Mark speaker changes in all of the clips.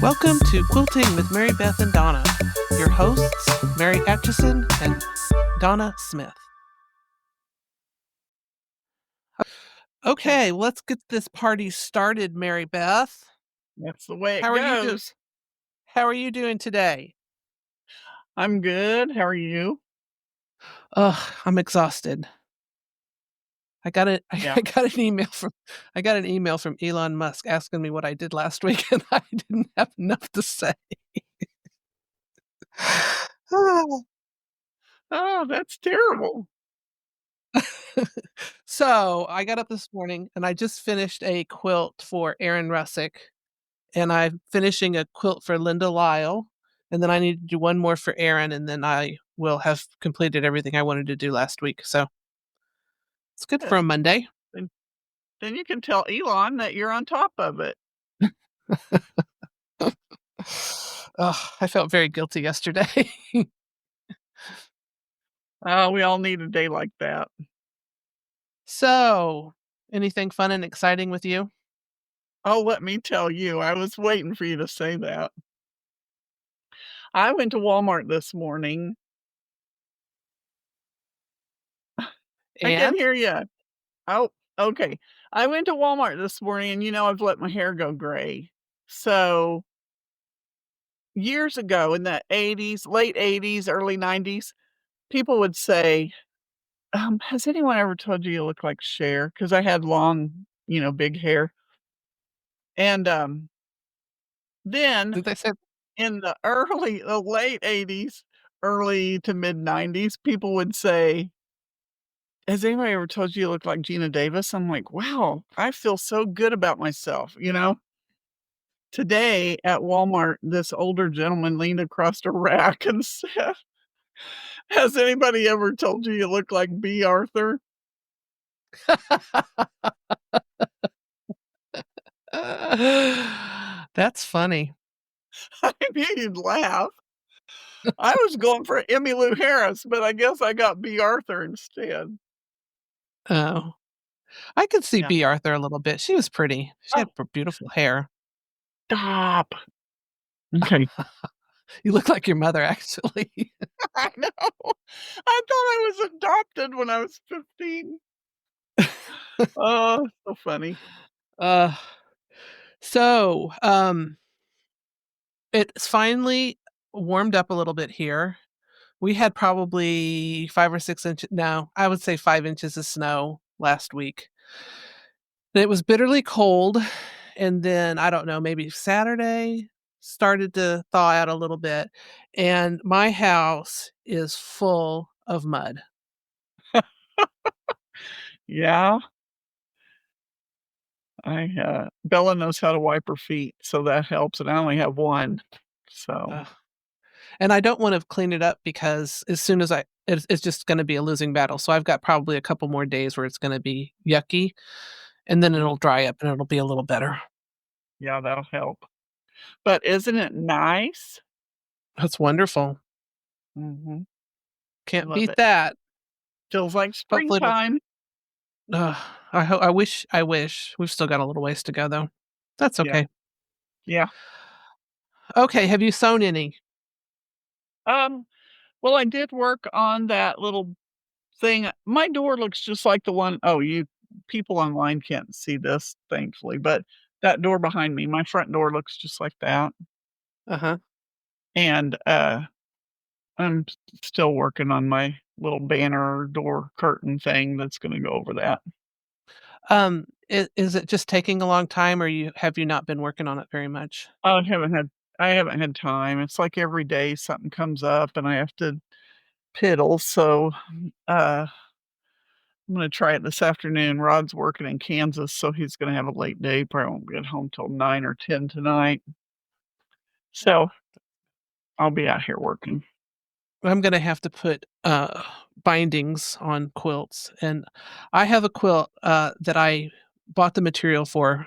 Speaker 1: Welcome to Quilting with Mary Beth and Donna. Your hosts, Mary Atchison and Donna Smith. Okay, let's get this party started, Mary Beth.
Speaker 2: That's the way it
Speaker 1: How are you doing?
Speaker 2: goes.
Speaker 1: How are you doing today?
Speaker 2: I'm good. How are you?
Speaker 1: Ugh, I'm exhausted. I got a
Speaker 2: Yeah.
Speaker 1: I got an email from Elon Musk asking me what I did last week, and I didn't have enough to say.
Speaker 2: Oh, that's terrible.
Speaker 1: So I got up this morning and I just finished a quilt for Aaron Russick, and I'm finishing a quilt for Linda Lyle, and then I need to do one more for Aaron, and then I will have completed everything I wanted to do last week. So it's good for a
Speaker 2: Good.
Speaker 1: Monday.
Speaker 2: Then then you can tell Elon that you're on top of it.
Speaker 1: Ugh, I felt very guilty yesterday.
Speaker 2: Oh, we all need a day like that.
Speaker 1: So, anything fun and exciting with you?
Speaker 2: Oh, let me tell you, I was waiting for you to say that. I went to Walmart this morning. I can't
Speaker 1: And
Speaker 2: hear you. Oh, okay. I went to Walmart this morning and I've let my hair go gray. So years ago in the 80s, late 80s, early 90s, people would say, has anyone ever told you look like Cher? Because I had long, big hair. And, then
Speaker 1: did they say
Speaker 2: in the late '80s, early to mid '90s, people would say, "Has anybody ever told you look like Gina Davis?" I'm like, "Wow, I feel so good about myself." Today at Walmart, this older gentleman leaned across a rack and said, "Has anybody ever told you look like B. Arthur?"
Speaker 1: That's funny.
Speaker 2: I knew you'd laugh. I was going for Emmylou Harris, but I guess I got B. Arthur instead.
Speaker 1: Oh, I could see
Speaker 2: Yeah.
Speaker 1: B. Arthur a little bit. She was pretty. She
Speaker 2: Oh,
Speaker 1: had beautiful hair.
Speaker 2: stop. Okay.
Speaker 1: You look like your mother, actually.
Speaker 2: I know. I thought I was adopted when I was 15. Oh, so funny.
Speaker 1: Uh, so, it's finally warmed up a little bit here. We had probably 5 or 6 inches. No, I would say 5 inches of snow last week. It was bitterly cold, and then, I don't know, maybe Saturday started to thaw out a little bit, and my house is full of mud.
Speaker 2: Yeah, Bella knows how to wipe her feet, so that helps, and I only have one. So,
Speaker 1: Ugh. And I don't wanna clean it up because as soon as it's just gonna be a losing battle, so I've got probably a couple more days where it's gonna be yucky, and then
Speaker 2: yeah,
Speaker 1: it'll dry up and it'll be a little better.
Speaker 2: yeah, that'll help. But isn't it nice?
Speaker 1: That's wonderful.
Speaker 2: Mhm. I
Speaker 1: Can't
Speaker 2: love
Speaker 1: beat
Speaker 2: it.
Speaker 1: that.
Speaker 2: Feels like
Speaker 1: Hopefully it'll
Speaker 2: springtime.
Speaker 1: ugh, I wish. We've still got a little ways to go, though. That's
Speaker 2: Yeah,
Speaker 1: okay.
Speaker 2: yeah.
Speaker 1: Okay, have you sewn any?
Speaker 2: Um, well, I did work on that little thing. My door looks just like the one oh, you people online can't see this, thankfully, but that door behind me, my front door looks just like that,
Speaker 1: Uh-huh.
Speaker 2: and, I'm still working on my little banner door curtain thing that's gonna go over that.
Speaker 1: Is it just taking a long time, or you not been working on it very much?
Speaker 2: I haven't had time. It's like every day something comes up and I have to piddle, so, uh, I'm gonna try it this afternoon. Rod's working in Kansas, so he's gonna have a late day, probably won't get home till 9 or 10 tonight. So, I'll be out here working.
Speaker 1: I'm gonna have to put, bindings on quilts, and I have a quilt, that I bought the material for.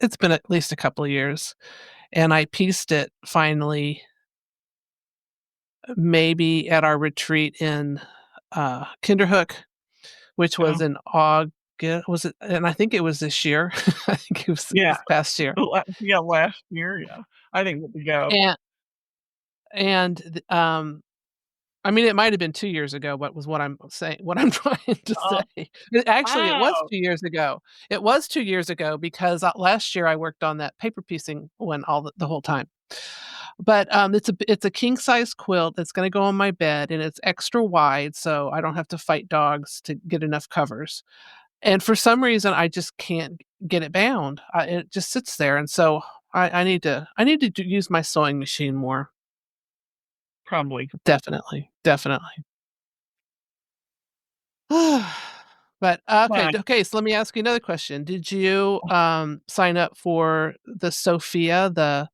Speaker 1: It's been at least a couple of years, and I pieced it finally maybe at our retreat in, Kinderhook, which was
Speaker 2: Oh,
Speaker 1: in was it and I think it was this year. I think it was
Speaker 2: Yeah,
Speaker 1: this past year.
Speaker 2: yeah, last year, yeah. I think we go.
Speaker 1: And and I mean, it might have been 2 years ago, what I'm saying what I'm trying to say.
Speaker 2: Oh,
Speaker 1: Actually, it was
Speaker 2: wow.
Speaker 1: 2 years ago. It was 2 years ago because, last year I worked on that paper piecing one all the whole time. But, it's a king size quilt that's gonna go on my bed, and it's extra wide, so I don't have to fight dogs to get enough covers. And for some reason, I just can't get it bound. It just sits there, and so I need to use my sewing machine more.
Speaker 2: Probably.
Speaker 1: Definitely, definitely. But,
Speaker 2: Fine.
Speaker 1: okay, so let me ask you another question. Did you, sign up for the Sophia, the,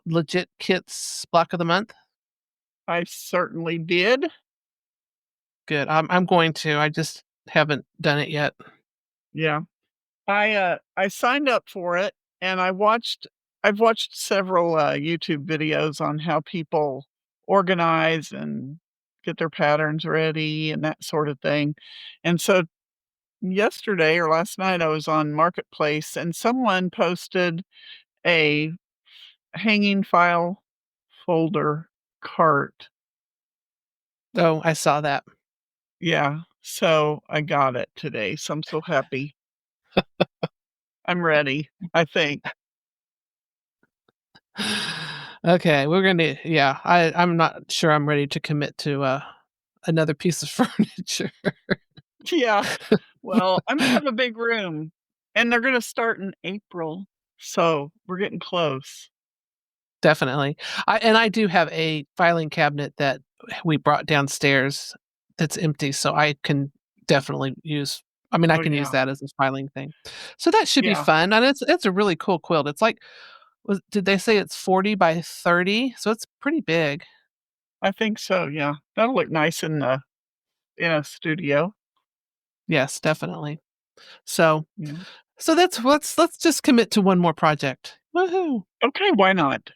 Speaker 1: Legit Kits Block of the Month?
Speaker 2: I certainly did.
Speaker 1: Good, I'm going to, I just haven't done it yet.
Speaker 2: Yeah. I signed up for it, and I've watched several, YouTube videos on how people organize and get their patterns ready and that sort of thing, and so yesterday or last night, I was on Marketplace, and someone posted a hanging file folder cart.
Speaker 1: Oh, I saw that.
Speaker 2: Yeah, so I got it today, so I'm so happy. I'm ready, I think.
Speaker 1: Okay, we're gonna yeah, I'm not sure I'm ready to commit to, another piece of furniture.
Speaker 2: Yeah. Well, I'm gonna have a big room, and they're gonna start in April, so we're getting close.
Speaker 1: Definitely. I do have a filing cabinet that we brought downstairs that's empty, so I can definitely use I mean, I
Speaker 2: Oh,
Speaker 1: can use
Speaker 2: yeah.
Speaker 1: that as a filing thing. So that should be
Speaker 2: Yeah,
Speaker 1: fun, and it's a really cool quilt. It's like was did they say it's 40 by 30? So it's pretty big.
Speaker 2: I think so, yeah. That'll look nice in a studio.
Speaker 1: Yes, definitely. So
Speaker 2: Yeah.
Speaker 1: so that's let's just commit to one more project. Woohoo.
Speaker 2: Okay, why not?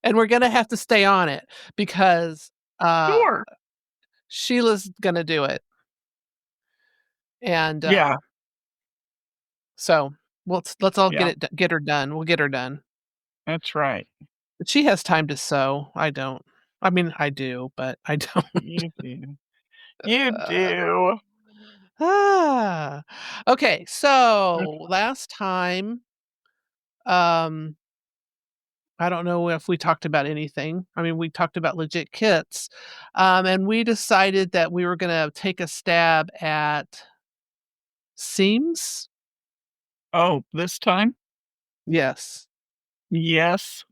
Speaker 1: And we're gonna have to stay on it because, uh,
Speaker 2: Sure.
Speaker 1: Sheila's gonna do it, and,
Speaker 2: Yeah,
Speaker 1: so let's all
Speaker 2: yeah,
Speaker 1: get her done. We'll get her done.
Speaker 2: that's right.
Speaker 1: But she has time to sew. I don't. I mean, I do, but I don't.
Speaker 2: You do. You
Speaker 1: Uh,
Speaker 2: do.
Speaker 1: ah. Okay, so
Speaker 2: That's
Speaker 1: last time, um, I don't know if we talked about anything. I mean, we talked about legit kits, and we decided that we were gonna take a stab at seams.
Speaker 2: Oh, this time?
Speaker 1: Yes.
Speaker 2: Yes,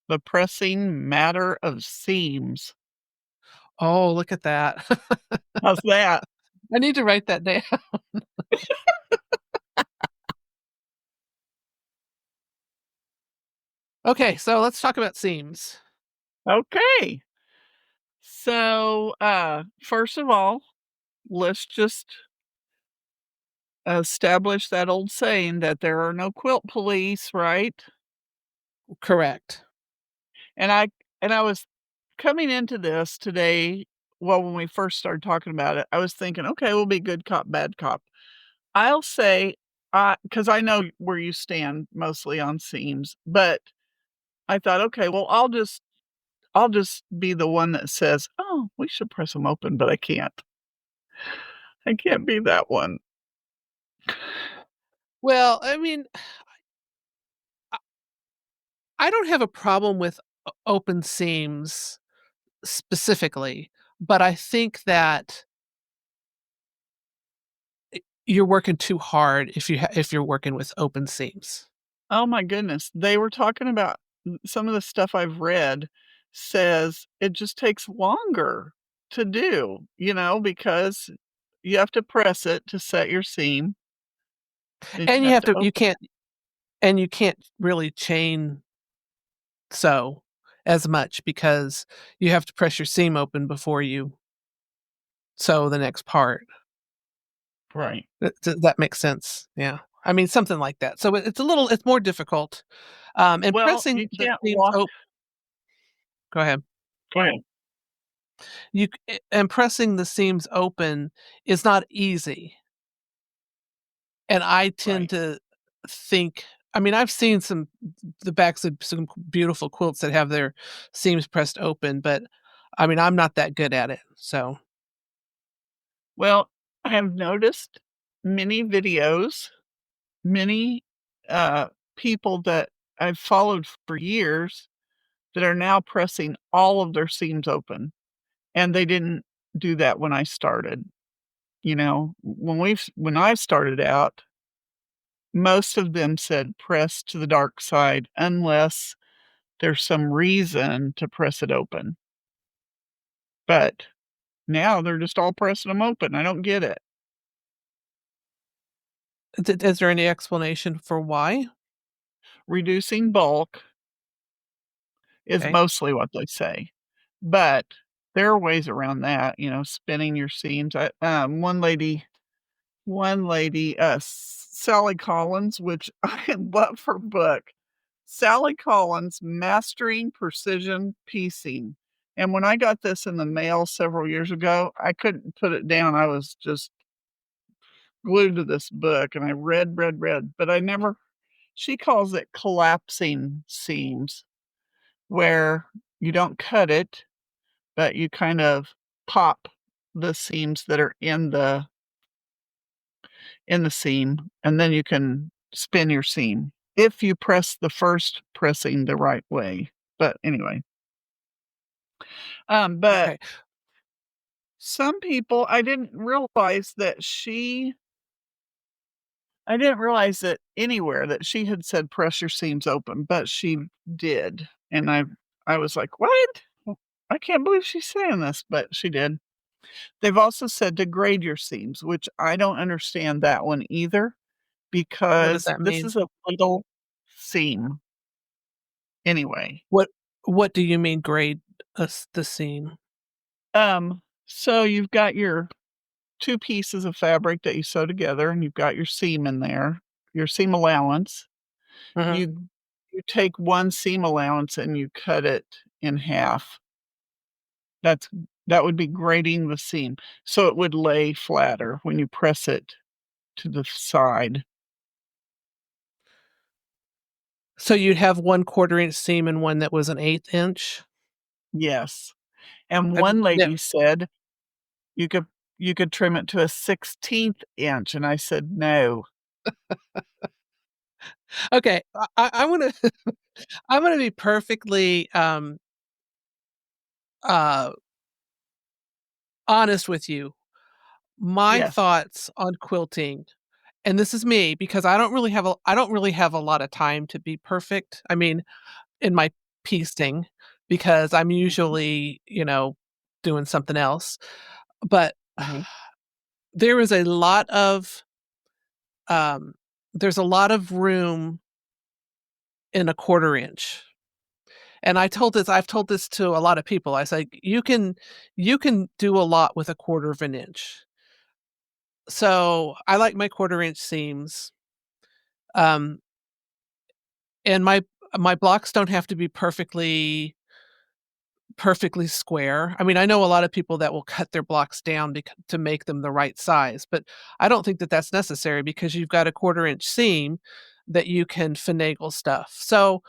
Speaker 2: the pressing matter of seams.
Speaker 1: Oh, look at that.
Speaker 2: How's that?
Speaker 1: I need to write that down. Okay, so let's talk about seams.
Speaker 2: Okay. So, first of all, let's just establish that old saying that there are no quilt police, right?
Speaker 1: Correct.
Speaker 2: And I was coming into this today, well, when we first started talking about it, I was thinking, "Okay, we'll be good cop, bad cop." I'll say, because I know where you stand mostly on seams, but I thought, "Okay, well, I'll just be the one that says, 'Oh, we should press them open,' but I can't. I can't be that one."
Speaker 1: Well, I mean, I I don't have a problem with open seams specifically, but I think that you're working too hard if you're working with open seams.
Speaker 2: Oh my goodness. They were talking about some of the stuff I've read says it just takes longer to do, because you have to press it to set your seam, then
Speaker 1: And
Speaker 2: you
Speaker 1: you
Speaker 2: have
Speaker 1: have
Speaker 2: to
Speaker 1: to
Speaker 2: open.
Speaker 1: you can't really chain sew as much because you have to press your seam open before you sew the next part.
Speaker 2: Right.
Speaker 1: Does that make sense? Yeah. I mean, something like that. So it's more difficult. And
Speaker 2: Well,
Speaker 1: pressing
Speaker 2: you
Speaker 1: the
Speaker 2: can't
Speaker 1: seams
Speaker 2: walk.
Speaker 1: go ahead.
Speaker 2: Go ahead.
Speaker 1: and pressing the seams open is not easy, and I tend
Speaker 2: Right.
Speaker 1: to think, I mean, I've seen the backs of some beautiful quilts that have their seams pressed open, but, I mean, I'm not that good at it, so
Speaker 2: Well, I have noticed many videos, many, people that I've followed for years that are now pressing all of their seams open, and they didn't do that when I started. You know, when I started out, most of them said press to the dark side unless there's some reason to press it open. But now they're just all pressing them open. I don't get it.
Speaker 1: is there any explanation for why?
Speaker 2: Reducing bulk is
Speaker 1: Okay,
Speaker 2: mostly what they say, but there are ways around that, spinning your seams. One lady, Sally Collins, which I love her book. Sally Collins, Mastering Precision Piecing. And when I got this in the mail several years ago, I couldn't put it down. I was just glued to this book and I read, but I never she calls it collapsing seams, where you don't cut it, but you kind of pop the seams that are in the seam, and then you can spin your seam if you press the first pressing the right way. But anyway, but
Speaker 1: okay.
Speaker 2: some people I didn't realize that anywhere that she had said press your seams open, but she did. And I was like, "What? I can't believe she's saying this," but she did. They've also said to grade your seams, which I don't understand that one either,
Speaker 1: What does
Speaker 2: because
Speaker 1: that
Speaker 2: this
Speaker 1: mean?
Speaker 2: is a little seam anyway.
Speaker 1: What what do you mean grade the seam?
Speaker 2: So you've got your 2 pieces of fabric that you sew together, and you've got your seam in there, your seam allowance.
Speaker 1: Mhm.
Speaker 2: You take 1 seam allowance and you cut it in half. That's that would be grading the seam, so it would lay flatter when you press it to the side.
Speaker 1: So you'd have 1/4 inch seam and one that was an 1/8 inch?
Speaker 2: Yes, and
Speaker 1: I've
Speaker 2: one
Speaker 1: nev
Speaker 2: lady said you could you could trim it to a 16th inch, and I said, "No."
Speaker 1: Okay, I wanna I'm gonna be perfectly, uh, honest with you. My
Speaker 2: Yes.
Speaker 1: thoughts on quilting, and this is me because I don't really have a lot of time to be perfect. I mean, in my piecing, because I'm
Speaker 2: Mhm,
Speaker 1: usually, doing something else. But
Speaker 2: mhm.
Speaker 1: there is a lot of, um there's a lot of room in a 1/4 inch. And I've told this to a lot of people. I say, you can do a lot with a 1/4 of an inch." So, I like my 1/4 inch seams, um, and my blocks don't have to be perfectly square. I mean, I know a lot of people that will cut their blocks down to make them the right size, but I don't think that that's necessary because you've got a 1/4 inch seam that you can finagle stuff. So,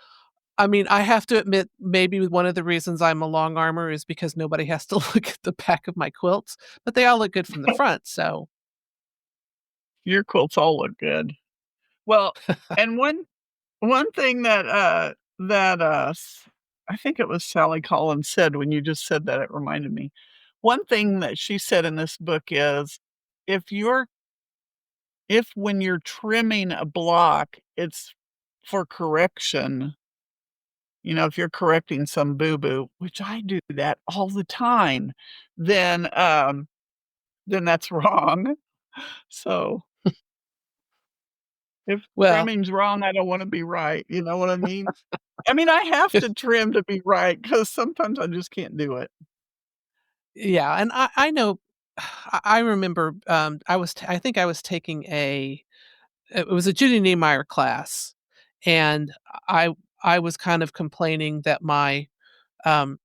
Speaker 1: I mean, I have to admit, maybe one of the reasons I'm a long armer is because nobody has to look at the back of my quilts, but they all look good from the front, so
Speaker 2: Your quilts all look good. Well, and one thing that I think it was Sally Collins said when you just said that, it reminded me. One thing that she said in this book is, if you're if when you're trimming a block, it's for correction, if you're correcting some boo-boo, which I do that all the time, then, then that's wrong. So, if
Speaker 1: well,
Speaker 2: trimming's wrong, I don't wanna be right, you know what I mean? I mean, I have to trim to be right because sometimes I just can't do it.
Speaker 1: yeah, and I know I remember, I think I was taking it was a Judy Niemeyer class, and I I was kind of complaining that um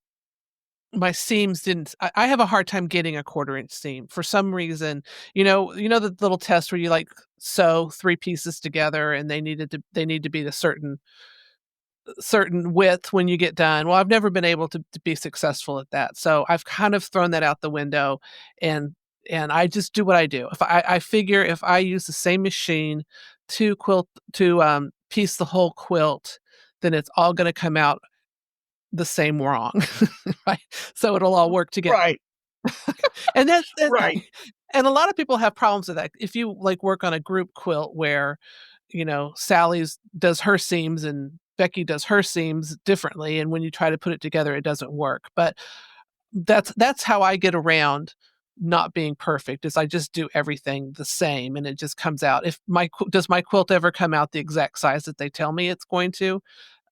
Speaker 1: my seams didn't I have a hard time getting a 1/4 inch seam for some reason. The little test where you like sew 3 pieces together and they need to be a certain width when you get done. Well, I've never been able to be successful at that. So I've kind of thrown that out the window and I just do what I do. If I figure if I use the same machine to piece the whole quilt, then it's all gonna come out the same wrong, right? So it'll all work together.
Speaker 2: Right,
Speaker 1: And that's that
Speaker 2: right.
Speaker 1: and a lot of people have problems with that. If you, like, work on a group quilt where, Sally's does her seams and Becky does her seams differently, and when you try to put it together, it doesn't work. But that's how I get around not being perfect, is I just do everything the same, and it just comes out. If my quilt ever come out the exact size that they tell me it's going to?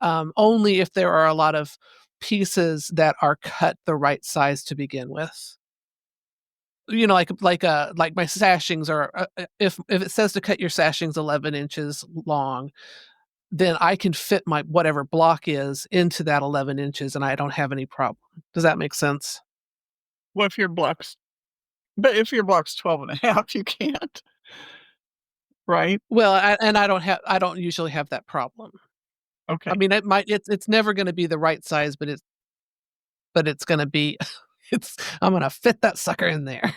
Speaker 1: Only if there are a lot of pieces that are cut the right size to begin with. Like my sashings are, if it says to cut your sashings 11 inches long, then I can fit my whatever block is into that 11 inches, and I don't have any problem. Does that make sense?
Speaker 2: What if your block's but if your block's 12 and a half, you can't, right?
Speaker 1: Well, I don't usually have that problem. I
Speaker 2: Okay.
Speaker 1: mean, it's never gonna be the right size, but it's gonna be I'm gonna fit that sucker in there.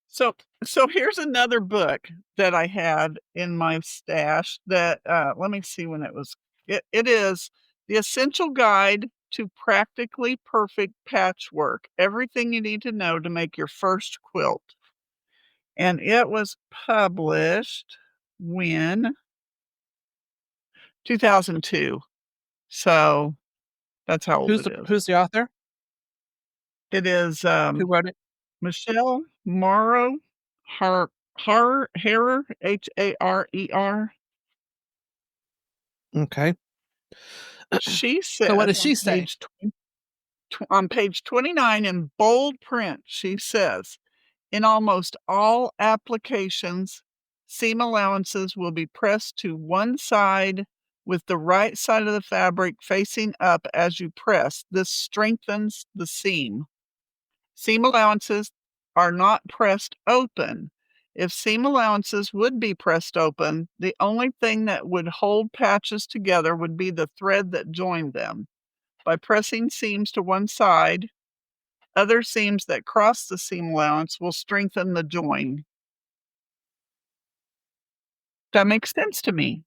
Speaker 2: So so here's another book that I had in my stash that, let me see when it is The Essential Guide to Practically Perfect Patchwork, Everything You Need to Know to Make Your First Quilt, and it was published when? 2002. So, that's how old it is.
Speaker 1: Who's the author?
Speaker 2: It is,
Speaker 1: Who wrote it?
Speaker 2: Michelle Morrow Harer, Harer.
Speaker 1: Okay.
Speaker 2: She
Speaker 1: So what
Speaker 2: says
Speaker 1: does she say?
Speaker 2: on page 29 in bold print, she says, "In almost all applications, seam allowances will be pressed to one side with the right side of the fabric facing up as you press. This strengthens the seam. Seam allowances are not pressed open. If seam allowances would be pressed open, the only thing that would hold patches together would be the thread that joined them. By pressing seams to one side, other seams that cross the seam allowance will strengthen the join." That makes sense to me.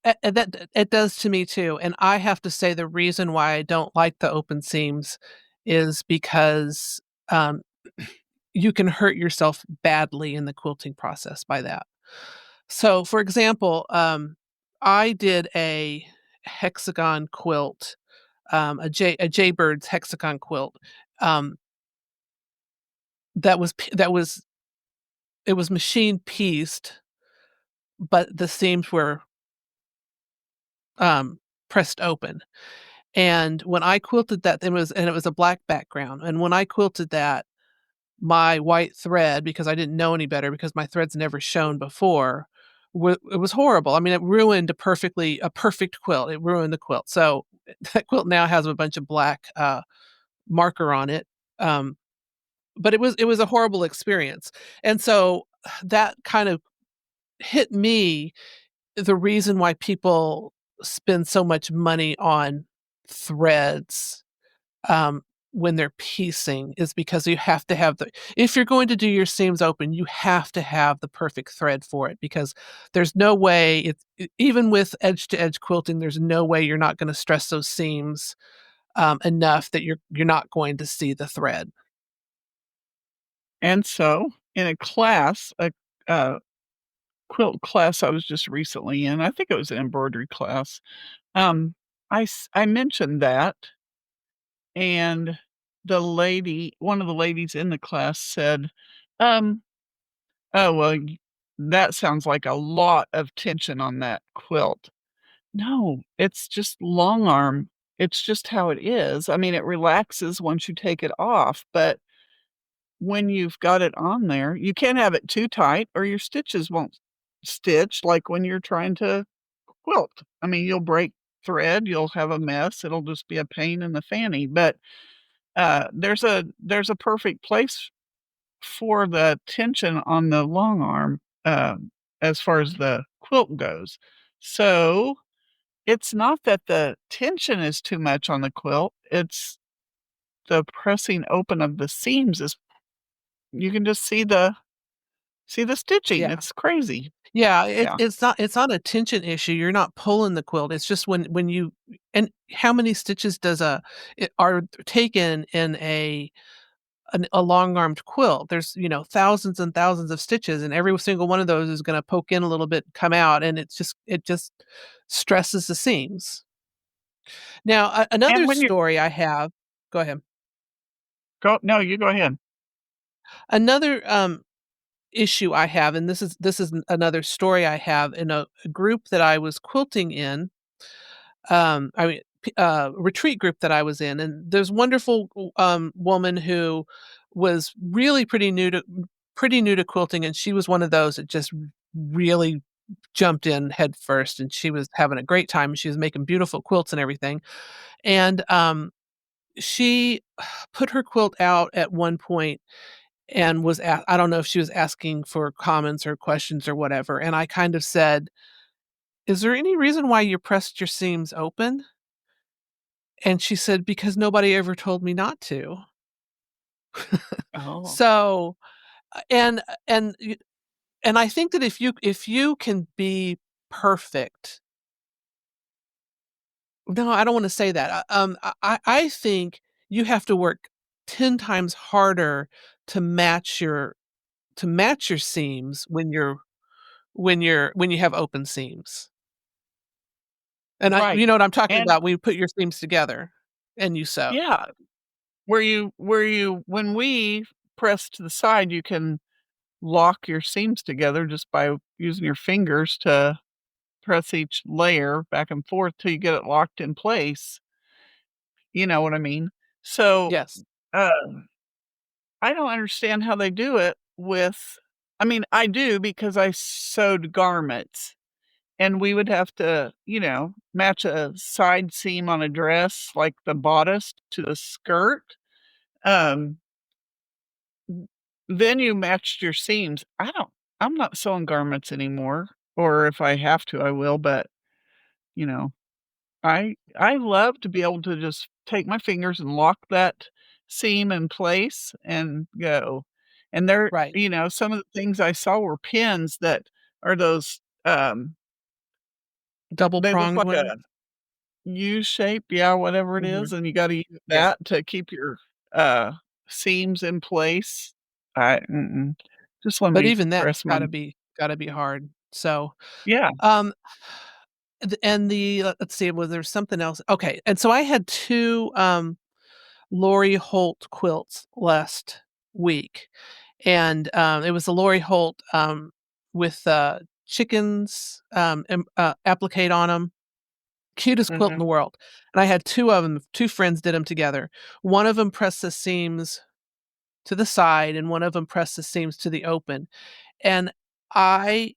Speaker 1: That it does to me too, and I have to say the reason why I don't like the open seams is because, um, you can hurt yourself badly in the quilting process by that. So, for example, I did a hexagon quilt, a Jaybirds hexagon quilt, um, that was it was machine pieced, but the seams were, um, pressed open. And when I quilted that, it was a black background, and when I quilted that, my white thread, because I didn't know any better, because my thread's never shown before, it was horrible. I mean, it ruined a perfect quilt. It ruined the quilt. So that quilt now has a bunch of black, marker on it, but it was a horrible experience, and so that kind of hit me, the reason why people spend so much money on threads, um, when they're piecing, is because you have to have the if you're going to do your seams open, you have to have the perfect thread for it, because there's no way even with edge to edge quilting, there's no way you're not gonna stress those seams, enough that you're not going to see the thread.
Speaker 2: And so, in a quilt class I was just recently in, I think it was an embroidery class, I mentioned that, and one of the ladies in the class said, um, "Oh, well, that sounds like a lot of tension on that quilt." No, it's just long arm. It's just how it is. I mean, it relaxes once you take it off, but when you've got it on there, you can't have it too tight or your stitches won't stitch like when you're trying to quilt. I mean, you'll break thread, you'll have a mess, it'll just be a pain in the fanny, but there's a perfect place for the tension on the long arm, as far as the quilt goes. So, it's not that the tension is too much on the quilt, it's the pressing open of the seams is you can just see the stitching,
Speaker 1: Yeah.
Speaker 2: it's crazy.
Speaker 1: Yeah,
Speaker 2: Yeah.
Speaker 1: it's not a tension issue, you're not pulling the quilt, it's just when you and how many stitches does are taken in a long-armed quilt? There's, thousands and thousands of stitches, and every single one of those is gonna poke in a little bit, come out, and it just stresses the seams. Now,
Speaker 2: And
Speaker 1: another
Speaker 2: when you
Speaker 1: story I have. Go ahead.
Speaker 2: go no, you go ahead.
Speaker 1: Another, issue I have, and this is another story I have in a group that I was quilting in, I mean, retreat group that I was in, and there's wonderful woman who was really pretty new to quilting, and she was one of those that just really jumped in head first, and she was having a great time. She was making beautiful quilts and everything, and she put her quilt out at one point and I don't know if she was asking for comments or questions or whatever, and I kind of said, "Is there any reason why you pressed your seams open?" And she said, "Because nobody ever told me not to."
Speaker 2: Oh.
Speaker 1: So, and y and I think that if you can be perfect. No, I don't wanna say that. I think you have to work 10 times harder to match your seams when you have open seams. And
Speaker 2: Right.
Speaker 1: you know what I'm talking
Speaker 2: And
Speaker 1: about, when you put your seams together and you sew.
Speaker 2: yeah, where you when we press to the side, you can lock your seams together just by using your fingers to press each layer back and forth till you get it locked in place, you know what I mean? So,
Speaker 1: Yes,
Speaker 2: uh, I don't understand how they do it with I mean, I do because I sewed garments, and we would have to, match a side seam on a dress, like the bodice to the skirt, um, then you matched your seams. I'm not sewing garments anymore, or if I have to, I will, but, you know, I love to be able to just take my fingers and lock that seam in place and go. And
Speaker 1: right.
Speaker 2: some of the things I saw were pins that are those,
Speaker 1: Double
Speaker 2: they look
Speaker 1: pronged
Speaker 2: like a
Speaker 1: one?
Speaker 2: U shape, yeah, whatever it
Speaker 1: Mhm.
Speaker 2: is, and you gotta use
Speaker 1: Yeah.
Speaker 2: that to keep your, uh, seams in place. Just let
Speaker 1: But
Speaker 2: me
Speaker 1: even that's
Speaker 2: press my
Speaker 1: gotta be hard. So,
Speaker 2: yeah,
Speaker 1: um, let's see, was there something else? Okay, and so I had 2, Lori Holt quilts last week, and, it was a Lori Holt, with, chickens, applique on them. Cutest quilt in
Speaker 2: mhm,
Speaker 1: the world, and I had 2 of them. 2 friends did them together. One of them pressed the seams to the side, and one of them pressed the seams to the open, and I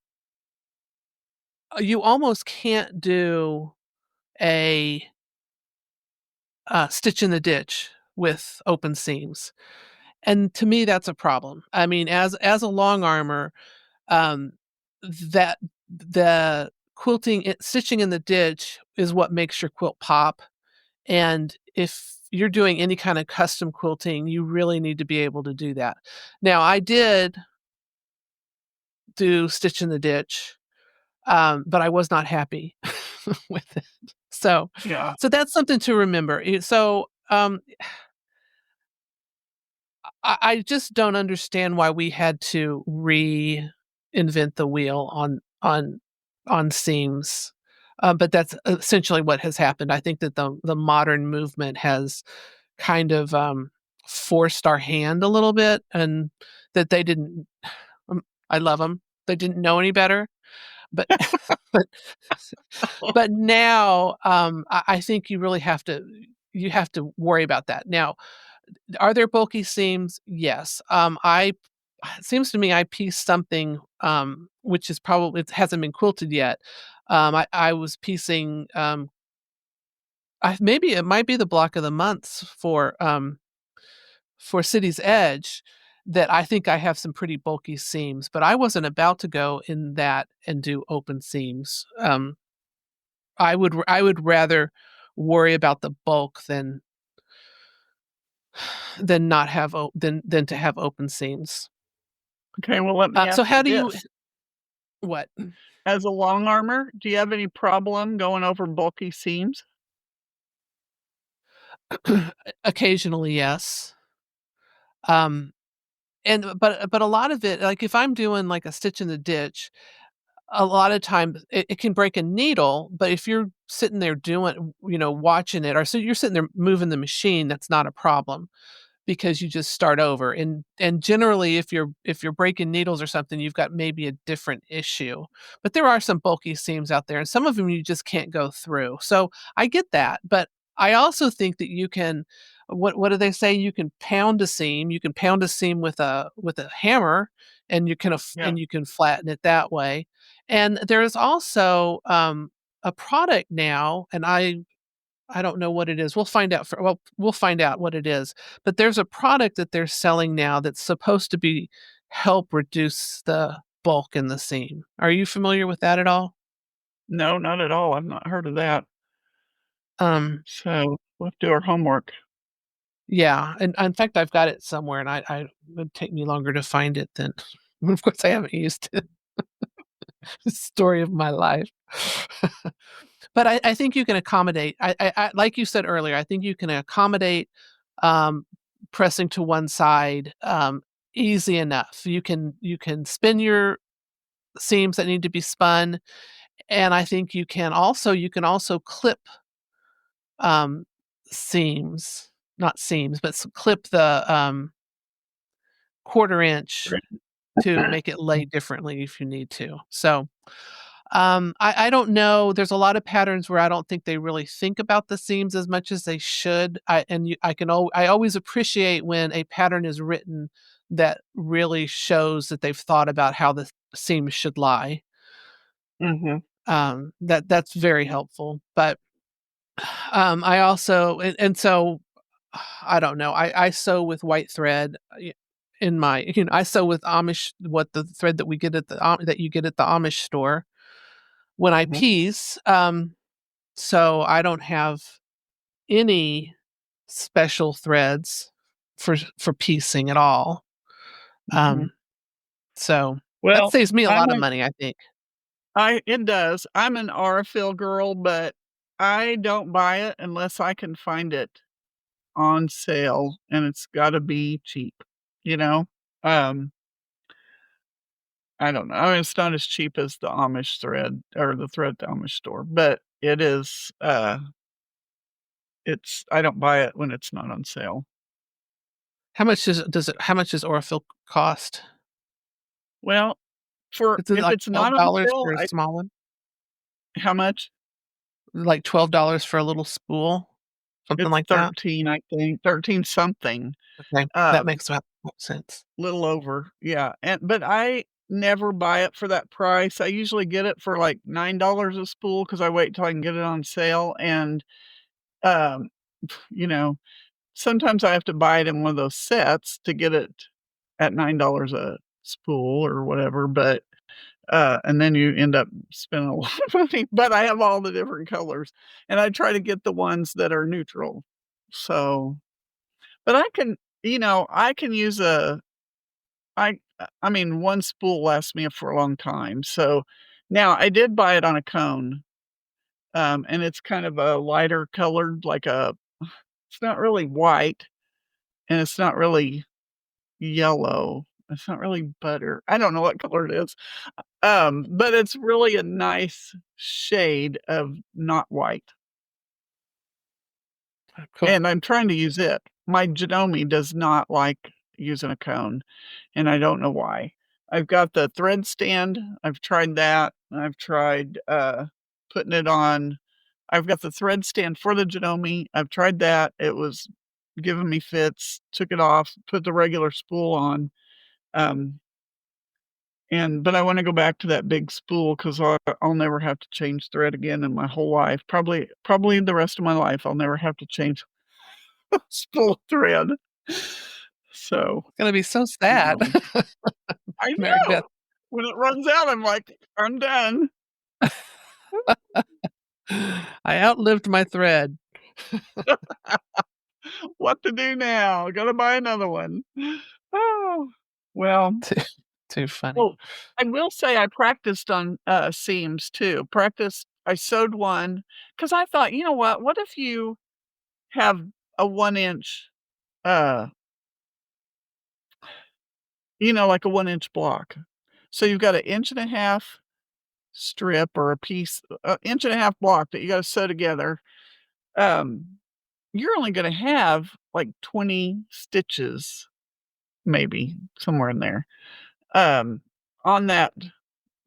Speaker 1: you almost can't do a, stitch in the ditch with open seams, and to me, that's a problem. I mean, as a long armor, um, that the stitching in the ditch is what makes your quilt pop. And if you're doing any kind of custom quilting, you really need to be able to do that. Now, I did do stitch in the ditch, but I was not happy with it. So,
Speaker 2: yeah,
Speaker 1: so that's something to remember. I just don't understand why we had to reinvent the wheel on seams. But that's essentially what has happened. I think that the modern movement has kind of forced our hand a little bit, and that they didn't. Um, I love them. They didn't know any better, but but but now I think you have to worry about that now. Are there bulky seams? Yes. It seems to me I pieced something, which is probably it hasn't been quilted yet. I was piecing, maybe it might be the block of the months for. for City's Edge that I think I have some pretty bulky seams, but I wasn't about to go in that and do open seams. I would rather worry about the bulk than not have than to have open seams.
Speaker 2: Okay, well, let me
Speaker 1: So
Speaker 2: ask
Speaker 1: how
Speaker 2: you
Speaker 1: do you
Speaker 2: this.
Speaker 1: what?
Speaker 2: As a long armor, do you have any problem going over bulky seams?
Speaker 1: Occasionally, yes. Um, but a lot of it, like if I'm doing like a stitch in the ditch, a lot of times it can break a needle, but if you're sitting there doing, watching it, or so you're sitting there moving the machine, that's not a problem because you just start over. And generally, if you're breaking needles or something, you've got maybe a different issue. But there are some bulky seams out there, and some of them you just can't go through. So I get that, but I also think that you can. What do they say? You can pound a seam. You can pound a seam with a hammer, and
Speaker 2: Yeah.
Speaker 1: and you can flatten it that way. And there is also a product now, and I don't know what it is. We'll find out what it is. But there's a product that they're selling now that's supposed to be help reduce the bulk in the seam. Are you familiar with that at all?
Speaker 2: No, not at all. I've not heard of that.
Speaker 1: Um,
Speaker 2: So, we'll have to do our homework.
Speaker 1: yeah, and in fact, I've got it somewhere, and I it would take me longer to find it than of course, I haven't used it. Story of my life. But I think you can accommodate. I like you said earlier, I think you can accommodate, um, pressing to one side, easy enough. You can spin your seams that need to be spun, and I think you can also clip, um, seams, not seams, but clip the, 1/4 inch
Speaker 2: Great.
Speaker 1: to make it lay differently if you need to. So, I don't know. There's a lot of patterns where I don't think they really think about the seams as much as they should. I always appreciate when a pattern is written that really shows that they've thought about how the seams should lie.
Speaker 2: Mhm,
Speaker 1: That's very helpful. But I also and so I don't know. I sew with white thread. In my, I sew with Amish, what the thread that we get at that you get at the Amish store when I
Speaker 2: mhm,
Speaker 1: piece. So I don't have any special threads for piecing at all.
Speaker 2: mhm.
Speaker 1: Um, so that
Speaker 2: Well,
Speaker 1: saves me a
Speaker 2: I'm
Speaker 1: lot of
Speaker 2: a
Speaker 1: money, I think.
Speaker 2: I it does. I'm an Aurifil girl, but I don't buy it unless I can find it on sale, and it's gotta be cheap, you know? Um, I don't know. I mean, it's not as cheap as the Amish thread or the thread at the Amish store, but it is, it's I don't buy it when it's not on sale.
Speaker 1: How much does Orafil cost?
Speaker 2: Well, for
Speaker 1: Is it
Speaker 2: if
Speaker 1: like
Speaker 2: it's not on
Speaker 1: $12
Speaker 2: sale,
Speaker 1: for a
Speaker 2: I
Speaker 1: small one?
Speaker 2: how much?
Speaker 1: Like $12 for a little spool? Something
Speaker 2: It's
Speaker 1: like that?
Speaker 2: 13, I think, 13 something,
Speaker 1: Okay, that
Speaker 2: uh,
Speaker 1: makes about sense.
Speaker 2: little over, yeah, but I never buy it for that price. I usually get it for, like, $9 a spool because I wait till I can get it on sale, and, um, you know, sometimes I have to buy it in one of those sets to get it at $9 a spool or whatever, but, and then you end up spending a lot of money, but I have all the different colors, and I try to get the ones that are neutral. So but I can use I mean, one spool lasts me for a long time, so now I did buy it on a cone, and it's kind of a lighter colored, like a it's not really white, and it's not really yellow. It's not really butter. I don't know what color it is, but it's really a nice shade of not white,
Speaker 1: Oh, cool.
Speaker 2: and I'm trying to use it. My Janome does not like using a cone, and I don't know why. I've got the thread stand. I've tried that. I've tried, putting it on I've got the thread stand for the Janome. I've tried that. It was giving me fits, took it off, put the regular spool on, um, but I wanna go back to that big spool 'cause I'll never have to change thread again in my whole life. Probably the rest of my life, I'll never have to change spool thread. So,
Speaker 1: It's gonna be so sad,
Speaker 2: um, I
Speaker 1: Mary Beth.
Speaker 2: know. When it runs out, I'm like, "I'm done."
Speaker 1: I outlived my thread.
Speaker 2: What to do now? Gotta buy another one. Oh, well,
Speaker 1: Too too funny.
Speaker 2: oh, I will say I practiced on, seams too. I sewed one because I thought, "You know what if you have a 1-inch, uh, like a 1-inch block?" So you've got an inch and a half strip or a piece, inch and a half block that you gotta sew together. Um, you're only gonna have, like, 20 stitches, maybe, somewhere in there, um, on that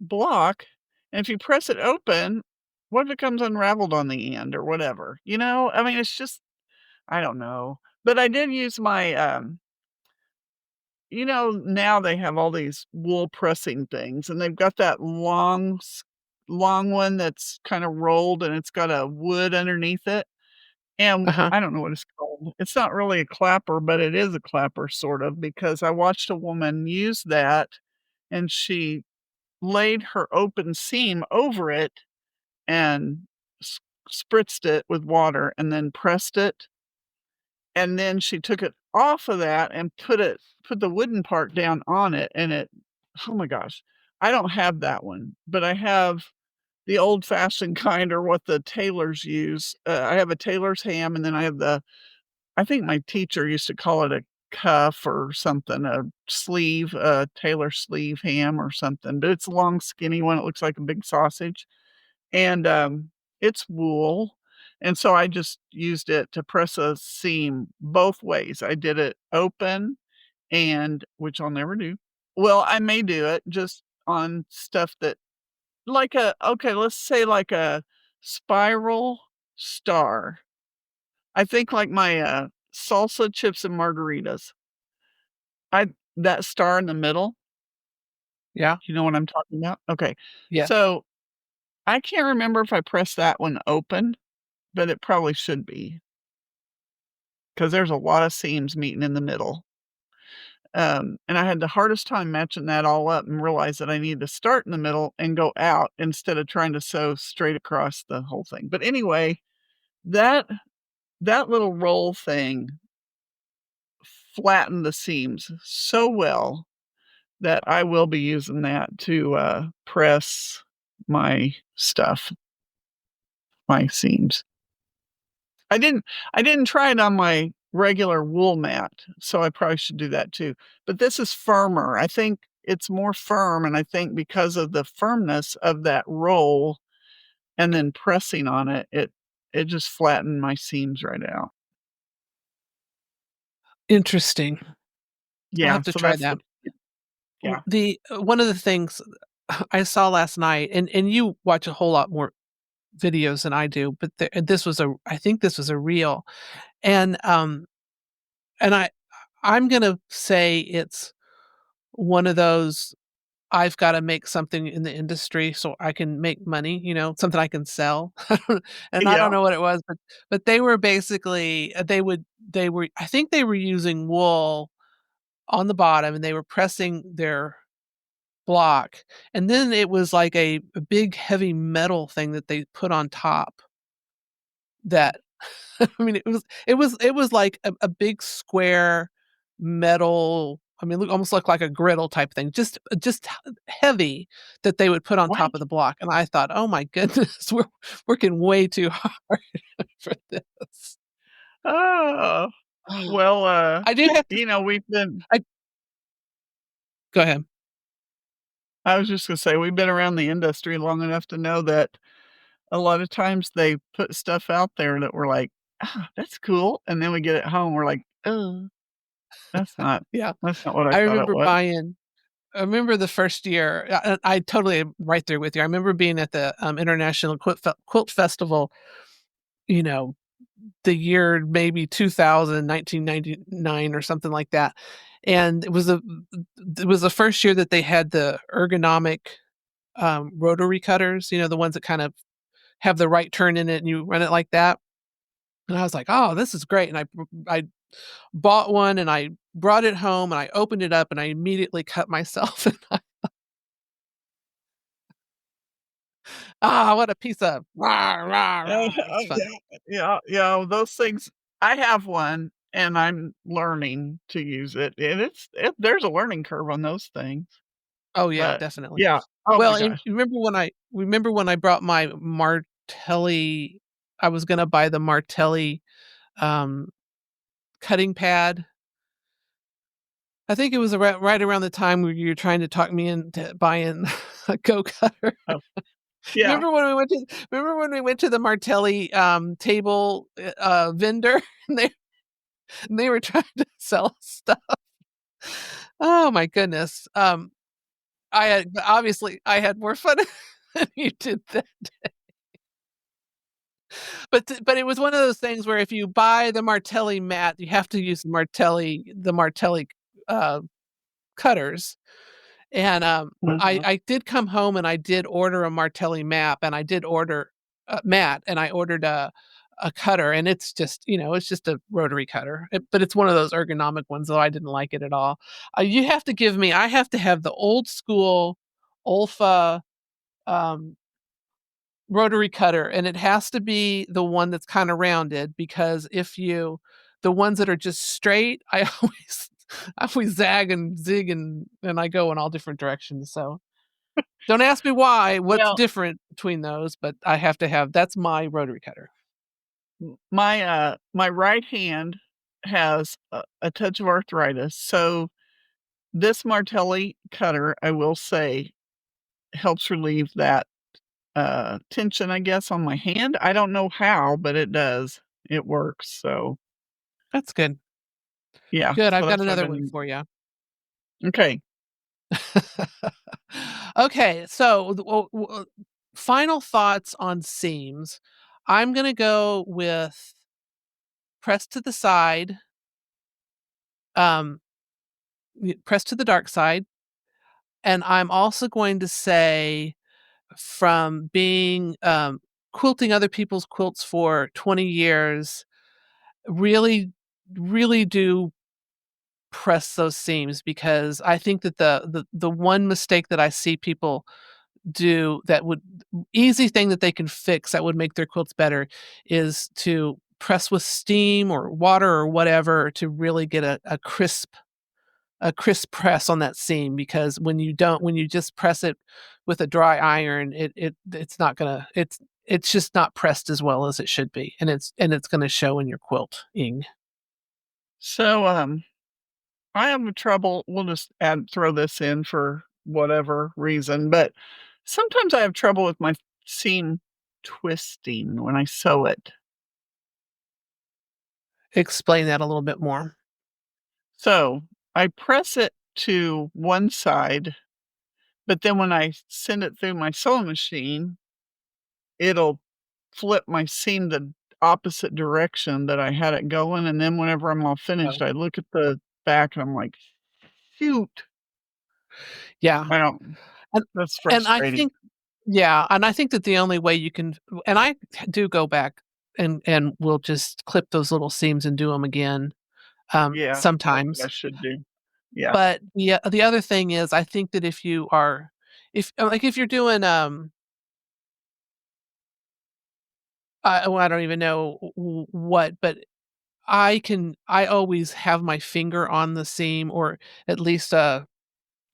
Speaker 2: block, and if you press it open, what if it comes unraveled on the end or whatever, you know? I mean, it's just I don't know. But I did use my, now they have all these wool pressing things, and they've got that long one that's kinda rolled, and it's got a wood underneath it, and
Speaker 1: Uh-huh.
Speaker 2: I don't know what it's called. It's not really a clapper, but it is a clapper sort of, because I watched a woman use that, and she laid her open seam over it and s spritzed it with water and then pressed it, and then she took it off of that and put the wooden part down on it, and it oh my gosh, I don't have that one, but I have the old-fashioned kind or what the tailors use. I have a tailor's ham, and then I have I think my teacher used to call it a cuff or something, a sleeve, a tailor sleeve ham or something, but it's a long, skinny one, it looks like a big sausage. And, it's wool, and so I just used it to press a seam both ways. I did it open and which I'll never do. Well, I may do it just on stuff that like let's say like a spiral star. I think like my, salsa chips and margaritas. I that star in the middle,
Speaker 1: Yeah.
Speaker 2: you know what I'm talking about? Okay.
Speaker 1: Yes.
Speaker 2: So, I can't remember if I pressed that one open, but it probably should be, 'cause there's a lot of seams meeting in the middle. And I had the hardest time matching that all up and realized that I needed to start in the middle and go out instead of trying to sew straight across the whole thing. But anyway, that that little roll thing flattened the seams so well that I will be using that to, press my stuff, my seams. I didn't I didn't try it on my regular wool mat, so I probably should do that too. But this is firmer. I think it's more firm, and I think because of the firmness of that roll and then pressing on it, it just flattened my seams right out.
Speaker 1: Interesting. I'll
Speaker 2: Yeah,
Speaker 1: have to
Speaker 2: so
Speaker 1: try
Speaker 2: that's
Speaker 1: that.
Speaker 2: yeah.
Speaker 1: One of the things I saw last night, and you watch a whole lot more videos than I do, but this was a I think this was a reel, and, and I'm gonna say it's one of those, I've gotta make something in the industry so I can make money, something I can sell. And I
Speaker 2: Yeah,
Speaker 1: don't know what it was, but they were basically, they were I think they were using wool on the bottom, and they were pressing their block, and then it was like a big heavy metal thing that they put on top that I mean, it was like a big square metal, I mean, look almost looked like a griddle type thing, just heavy, that they would put on top
Speaker 2: right.
Speaker 1: of the block, and I thought, "Oh my goodness, we're working way too hard for this."
Speaker 2: Oh, well,
Speaker 1: I do have to
Speaker 2: we've been
Speaker 1: I Go ahead.
Speaker 2: I was just gonna say, we've been around the industry long enough to know that a lot of times they put stuff out there that we're like, "Ah, that's cool," and then we get it home, we're like, "Oh, that's not
Speaker 1: Yeah.
Speaker 2: that's not what I
Speaker 1: I
Speaker 2: thought it
Speaker 1: remember
Speaker 2: was."
Speaker 1: buying I remember the first year, I totally am right there with you. I remember being at the, International Quilt Festival, you know, the year maybe 2000, 1999 or something like that, and it was the first year that they had the ergonomic, rotary cutters, the ones that kind of have the right turn in it and you run it like that, and I was like, "Oh, this is great," and I bought one and I brought it home and I opened it up and I immediately cut myself. And what a piece of rah, rah,
Speaker 2: Oh,
Speaker 1: rah. It's funny.
Speaker 2: yeah, those things I have one, and I'm learning to use it, and there's a learning curve on those things,
Speaker 1: Oh yeah,
Speaker 2: but
Speaker 1: definitely.
Speaker 2: yeah. Oh
Speaker 1: Well,
Speaker 2: my
Speaker 1: and
Speaker 2: gosh.
Speaker 1: remember when I brought my Martelli. I was gonna buy the Martelli um, cutting pad. I think it was right around the time where you were trying to talk me into buying a go cutter.
Speaker 2: Oh, yeah.
Speaker 1: Remember when we went to the Martelli table vendor and they were trying to sell stuff. Oh my goodness. I had more fun than you did that. But it was one of those things where if you buy the Martelli mat, you have to use the Martelli uh, cutters. And
Speaker 2: Mhm.
Speaker 1: I did come home and I did order a Martelli map and I did order a mat and I ordered a cutter and it's just it's just a rotary cutter, but it's one of those ergonomic ones. Though I didn't like it at all. You have to give me. I have to have the old school Olfa um, rotary cutter, and it has to be the one that's kind of rounded because the ones that are just straight, I I always zag and zig and I go in all different directions. So don't ask me what's
Speaker 2: Well,
Speaker 1: different between those, but I have to have that's my rotary cutter.
Speaker 2: my right hand has a touch of arthritis, so this Martelli cutter, I will say, helps relieve that, tension, I guess, on my hand. I don't know how, but it does. It works, so,
Speaker 1: That's good.
Speaker 2: yeah,
Speaker 1: Good. I've
Speaker 2: so
Speaker 1: got
Speaker 2: that's what I've
Speaker 1: another
Speaker 2: been
Speaker 1: one
Speaker 2: using.
Speaker 1: for you.
Speaker 2: Okay.
Speaker 1: Okay, so final thoughts on seams. I'm gonna go with press to the side, um, press to the dark side, and I'm also going to say from being quilting other people's quilts for 20 years, really, really do press those seams because I think that the one mistake that I see people do that would easy thing that they can fix that would make their quilts better is to press with steam or water or whatever to really get a crisp press on that seam because when you just press it with a dry iron it's not gonna it's just not pressed as well as it should be and it's gonna show in your quilting.
Speaker 2: So, I have trouble we'll just add throw this in for whatever reason, but sometimes I have trouble with my seam twisting when I sew it.
Speaker 1: Explain that a little bit more.
Speaker 2: So, I press it to one side, but then when I send it through my sewing machine, it'll flip my seam the opposite direction that I had it going, and then whenever I'm all finished,
Speaker 1: Oh,
Speaker 2: I look at the back and I'm like, "Shoot."
Speaker 1: yeah.
Speaker 2: I don't
Speaker 1: and
Speaker 2: that's
Speaker 1: and I
Speaker 2: frustrating.
Speaker 1: think yeah, and I think that the only way you can and I do go back and we'll just clip those little seams and do them again,
Speaker 2: Yeah, that's what I
Speaker 1: sometimes.
Speaker 2: should do. Yeah.
Speaker 1: But the other thing is I think that if you are if you're doing, well, I don't even know what, but I always have my finger on the seam or at least a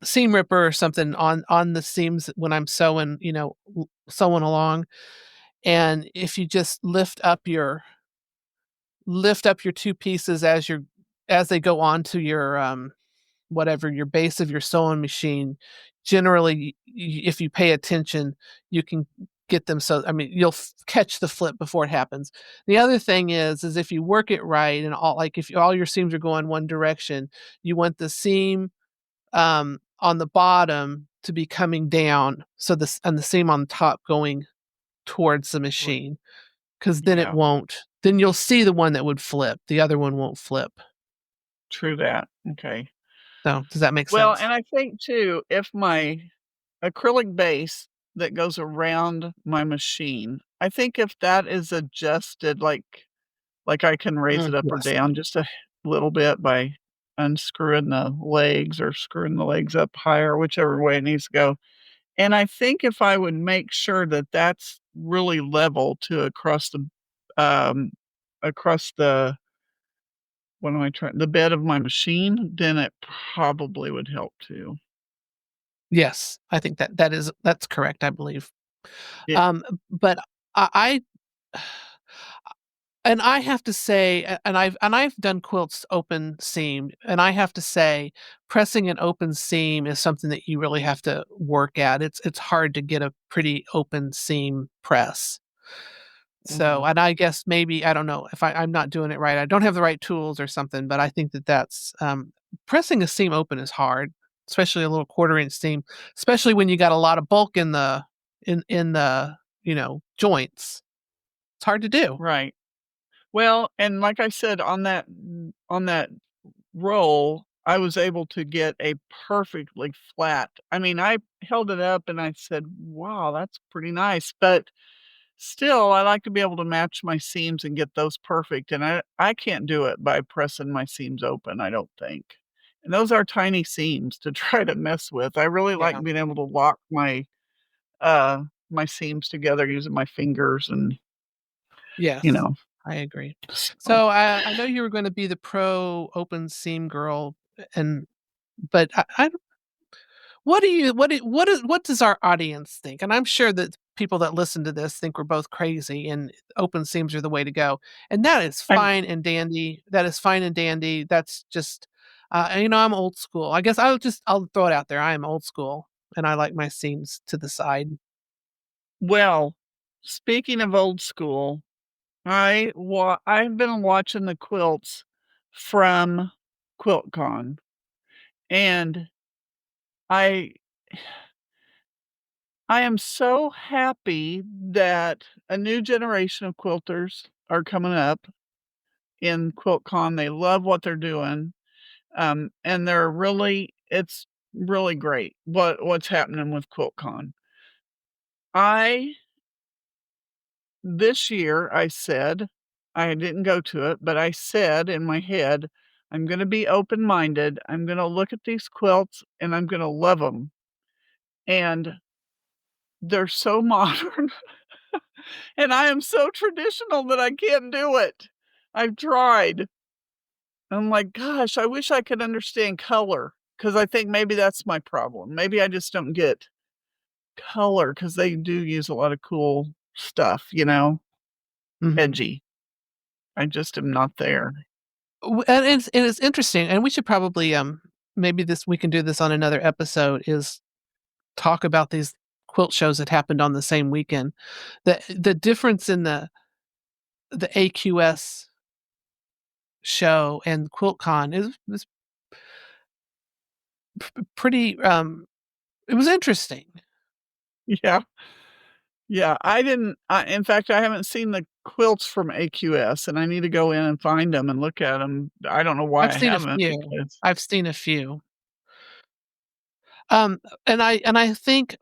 Speaker 1: seam ripper or something on the seams when I'm sewing, sewing along, and if you just lift up your 2 pieces as they go onto your, whatever, your base of your sewing machine, generally, if you pay attention, you can get them so I mean, you'll catch the flip before it happens. The other thing is if you work it right and if all your seams are going one direction, you want the seam on the bottom to be coming down, so this and the seam on top going towards the
Speaker 2: Right.
Speaker 1: machine, because then it
Speaker 2: Yeah,
Speaker 1: won't then you'll see the one that would flip, the other one won't flip.
Speaker 2: true that. Okay.
Speaker 1: So, does that make
Speaker 2: Well,
Speaker 1: sense?
Speaker 2: and I think too, if my acrylic base that goes around my machine, I think if that is adjusted, like I can raise it up or
Speaker 1: Yes.
Speaker 2: down just a little bit by unscrewing the legs or screwing the legs up higher, whichever way it needs to go. And I think if I would make sure that that's really level to um, across the what am I trying the bed of my machine, then it probably would help too.
Speaker 1: Yes, I think that's correct, I believe.
Speaker 2: It
Speaker 1: But I and I have to say, and I've done quilts open seam, and I have to say, pressing an open seam is something that you really have to work at. It's hard to get a pretty open seam press. So,
Speaker 2: mhm,
Speaker 1: and I guess maybe I don't know if I'm not doing it right. I don't have the right tools or something, but I think that's pressing a seam open is hard, especially a little quarter-inch seam, especially when you got a lot of bulk in the joints. It's hard to do.
Speaker 2: right. Well, and like I said, on that roll, I was able to get a perfectly flat I mean, I held it up and I said, "Wow, that's pretty nice," but still, I like to be able to match my seams and get those perfect, and I can't do it by pressing my seams open, I don't think. And those are tiny seams to try to mess with. I really like
Speaker 1: Yeah.
Speaker 2: being able to lock uh, my seams together using my fingers and, you
Speaker 1: Yes,
Speaker 2: know,
Speaker 1: I agree.
Speaker 2: so
Speaker 1: So I know you were going to be the pro open seam girl, and but I what do you what does our audience think? And I'm sure that people that listen to this think we're both crazy and open seams are the way to go. And that is
Speaker 2: I'm
Speaker 1: fine and dandy. That is fine and dandy. That's just I'm old school. I guess I'll throw it out there. I am old school and I like my seams to the side.
Speaker 2: well, speaking of old school, I've been watching the quilts from QuiltCon, and I I am so happy that a new generation of quilters are coming up in QuiltCon. They love what they're doing, and it's really great what's happening with QuiltCon. I This year, I said I didn't go to it, but I said in my head, "I'm gonna be open-minded, I'm gonna look at these quilts, and I'm gonna love them." And they're so modern, and I am so traditional that I can't do it. I've tried. I'm like, "Gosh, I wish I could understand color, because I think maybe that's my problem. Maybe I just don't get color because they do use a lot of cool stuff,
Speaker 1: Mhm.
Speaker 2: edgy. I just am not there.
Speaker 1: And it's interesting, and we should probably maybe this we can do this on another episode is talk about these quilt shows that happened on the same weekend. The difference in the AQS show and QuiltCon is pretty, it was interesting.
Speaker 2: Yeah, yeah, in fact, I haven't seen the quilts from AQS, and I need to go in and find them and look at them. I don't know why
Speaker 1: I've
Speaker 2: I
Speaker 1: seen a
Speaker 2: haven't
Speaker 1: few.
Speaker 2: because
Speaker 1: I've seen a few. And I think,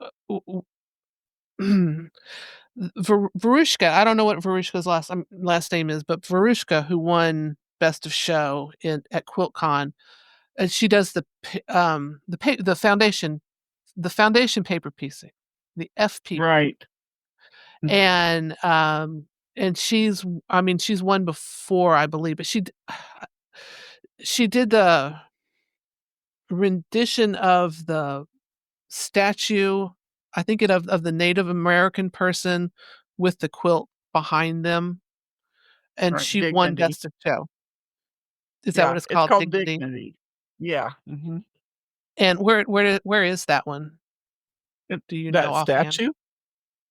Speaker 1: Verushka, I don't know what Verushka's last name is, but Verushka, who won Best of Show at QuiltCon, and she does the foundation paper piecing, the FP.
Speaker 2: right. Mm,
Speaker 1: And she's won before, I believe, but she did the rendition of the statue, I think of the Native American person with the quilt behind them, and
Speaker 2: right,
Speaker 1: she won
Speaker 2: dignity.
Speaker 1: Best of Show. Is that what
Speaker 2: Yeah,
Speaker 1: it's
Speaker 2: it's
Speaker 1: called?
Speaker 2: called
Speaker 1: Dignity?
Speaker 2: dignity. Yeah, mhm.
Speaker 1: And where is that one?
Speaker 2: It
Speaker 1: Do you know
Speaker 2: that
Speaker 1: offhand?
Speaker 2: statue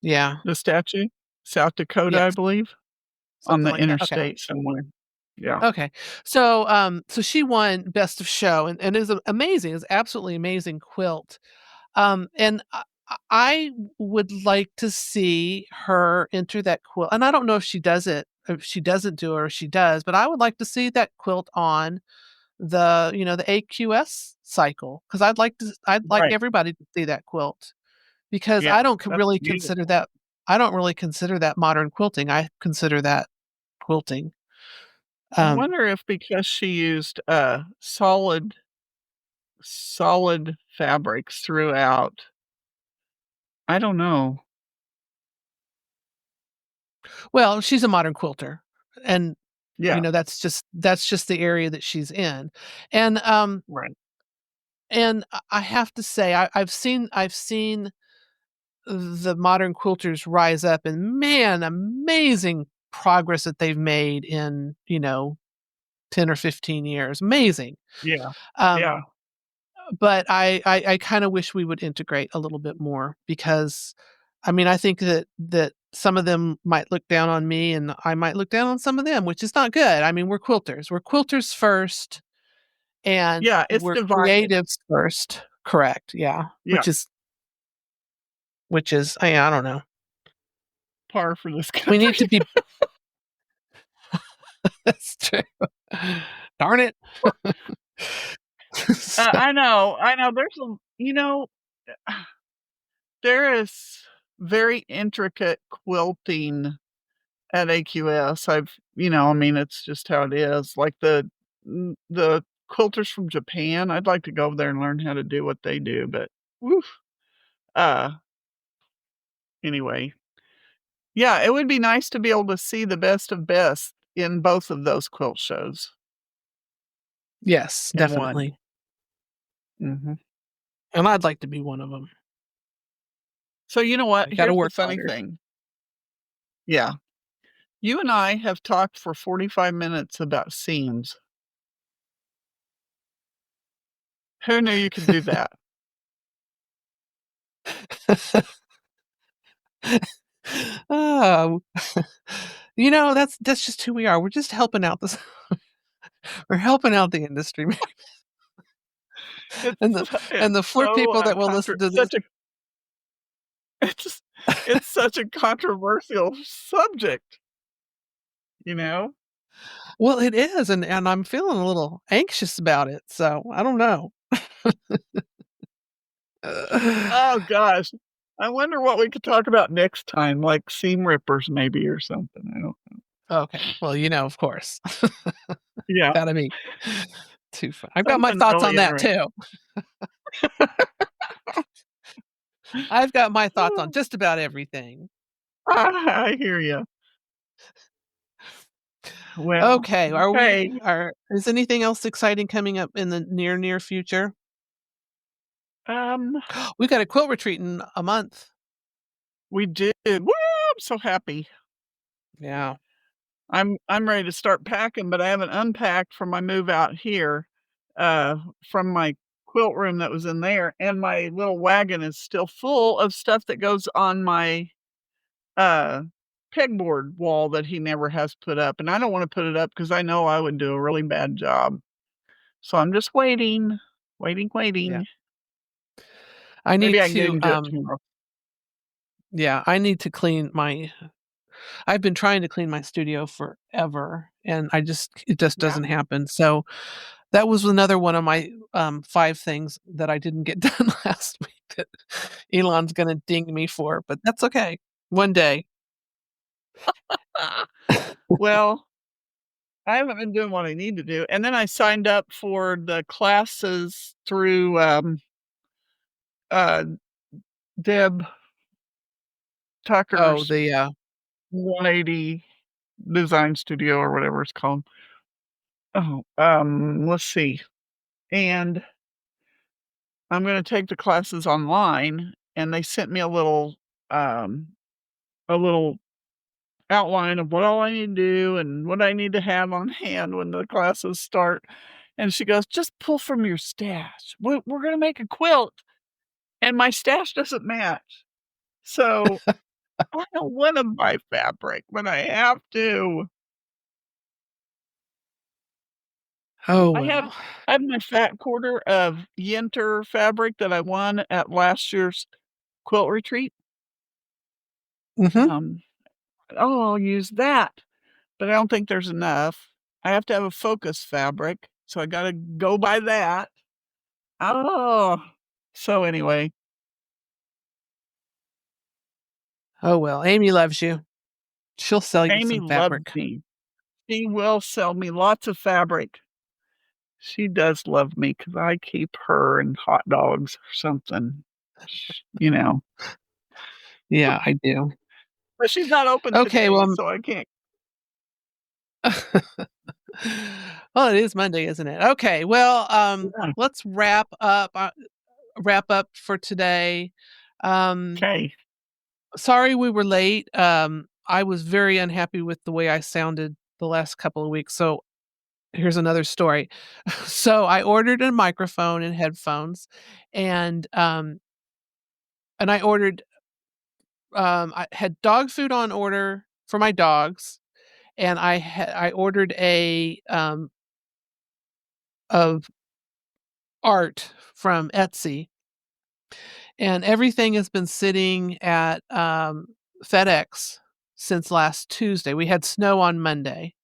Speaker 1: Yeah.
Speaker 2: the statue? South Dakota, I
Speaker 1: Yes,
Speaker 2: believe, on
Speaker 1: something
Speaker 2: the
Speaker 1: like that. Okay.
Speaker 2: interstate somewhere. Yeah,
Speaker 1: Okay. So she won Best of Show and is amazing. It's absolutely amazing quilt. And I would like to see her enter that quilt. And I don't know if she does it, if she doesn't do it or she does, but I would like to see that quilt on the AQS cycle because I'd like
Speaker 2: right.
Speaker 1: everybody to see that quilt because
Speaker 2: Yeah,
Speaker 1: I don't
Speaker 2: that's
Speaker 1: really consider
Speaker 2: beautiful.
Speaker 1: that modern quilting. I consider that quilting.
Speaker 2: I
Speaker 1: Um,
Speaker 2: wonder if because she used, solid fabrics throughout. I don't know.
Speaker 1: well, she's a modern quilter, and,
Speaker 2: Yeah,
Speaker 1: that's just the area that she's in, and,
Speaker 2: right.
Speaker 1: I have to say, I've seen the modern quilters rise up, and man, amazing progress that they've made in, 10 or 15 years, amazing.
Speaker 2: Yeah,
Speaker 1: Um,
Speaker 2: yeah,
Speaker 1: but I kinda wish we would integrate a little bit more because, I mean, I think that some of them might look down on me, and I might look down on some of them, which is not good. I mean, we're quilters. We're quilters first, and
Speaker 2: yeah, it's
Speaker 1: we're
Speaker 2: divided.
Speaker 1: creatives first. Correct, yeah,
Speaker 2: Yeah,
Speaker 1: which is I don't know.
Speaker 2: par for this
Speaker 1: We
Speaker 2: country.
Speaker 1: need to be That's true. Darn it. So
Speaker 2: I know, there's a there is very intricate quilting at AQS. I mean, it's just how it is. Like the quilters from Japan, I'd like to go over there and learn how to do what they do, but woof. Uh, anyway. Yeah, it would be nice to be able to see the best of best in both of those quilt shows
Speaker 1: yes,
Speaker 2: in one.
Speaker 1: definitely,
Speaker 2: Mhm.
Speaker 1: and I'd like to be one of them.
Speaker 2: So you know what?
Speaker 1: I gotta
Speaker 2: Here's the
Speaker 1: work
Speaker 2: funny
Speaker 1: harder.
Speaker 2: thing. Yeah. You and I have talked for 45 minutes about seams. Who knew you could do that?
Speaker 1: Oh, that's just who we are. We're just helping out this we're helping out the industry,
Speaker 2: It's
Speaker 1: and the
Speaker 2: it's
Speaker 1: and the 4
Speaker 2: so,
Speaker 1: people that will listen to this.
Speaker 2: such a it's it's such a controversial subject, you know?
Speaker 1: Well, it is, and I'm feeling a little anxious about it, so I don't know.
Speaker 2: Oh gosh. I wonder what we could talk about next time, like seam rippers maybe or something. I don't
Speaker 1: Okay, well, of course.
Speaker 2: Yeah,
Speaker 1: Gotta be too fun. I've got my
Speaker 2: something
Speaker 1: thoughts
Speaker 2: really
Speaker 1: on that
Speaker 2: interesting.
Speaker 1: too. I've got my thoughts on just about everything.
Speaker 2: I hear you. Well,
Speaker 1: Okay,
Speaker 2: okay.
Speaker 1: is anything else exciting coming up in the near future?
Speaker 2: Um,
Speaker 1: We got a quilt retreat in a month.
Speaker 2: we did. Woo! I'm so happy.
Speaker 1: Yeah.
Speaker 2: I'm ready to start packing, but I haven't unpacked from my move out here, uh, from my quilt room that was in there, and my little wagon is still full of stuff that goes on my, uh, pegboard wall that he never has put up, and I don't wanna put it up because I know I would do a really bad job. So I'm just waiting, waiting,
Speaker 1: Yeah.
Speaker 2: waiting.
Speaker 1: I
Speaker 2: Maybe
Speaker 1: need
Speaker 2: I can get him
Speaker 1: to,
Speaker 2: to do it tomorrow.
Speaker 1: yeah, I need to clean my I've been trying to clean my studio forever, and it just
Speaker 2: Yeah.
Speaker 1: doesn't happen. So, that was another one of my, 5 things that I didn't get done last week that Elon's gonna ding me for, but that's okay. One day.
Speaker 2: Ah, well, I haven't been doing what I need to do, and then I signed up for the classes through, uh, Deb
Speaker 1: Oh,
Speaker 2: Tucker's 180 Design Studio or whatever it's called. Oh, let's see, and I'm gonna take the classes online, and they sent me um, a little outline of what all I need to do and what I need to have on hand when the classes start, and she goes, "Just pull from your stash. We're gonna make a quilt, and my stash doesn't match." So, I don't wanna buy fabric, but I have to.
Speaker 1: oh,
Speaker 2: I have
Speaker 1: well.
Speaker 2: I have my fat quarter of Yinter fabric that I won at last year's quilt retreat.
Speaker 1: Mhm.
Speaker 2: Um, I'll use that, but I don't think there's enough. I have to have a focus fabric, so I gotta go by that. Oh, so anyway,
Speaker 1: Oh, well, Amy loves you. She'll sell you
Speaker 2: Amy
Speaker 1: some
Speaker 2: loves
Speaker 1: fabric.
Speaker 2: me. She will sell me lots of fabric. She does love me because I keep her and hot dogs or something, you know,
Speaker 1: Yeah, I do.
Speaker 2: but she's not open
Speaker 1: Okay,
Speaker 2: today,
Speaker 1: well,
Speaker 2: so I can't.
Speaker 1: well, it is Monday, isn't it? Okay, well,
Speaker 2: Yeah.
Speaker 1: let's wrap up for today. Um,
Speaker 2: 'Kay.
Speaker 1: Sorry we were late. I was very unhappy with the way I sounded the last couple of weeks, so here's another story. So I ordered a microphone and headphones, and, um, and I had dog food on order for my dogs, and I ordered of art from Etsy, and everything has been sitting at, FedEx since last Tuesday. We had snow on Monday,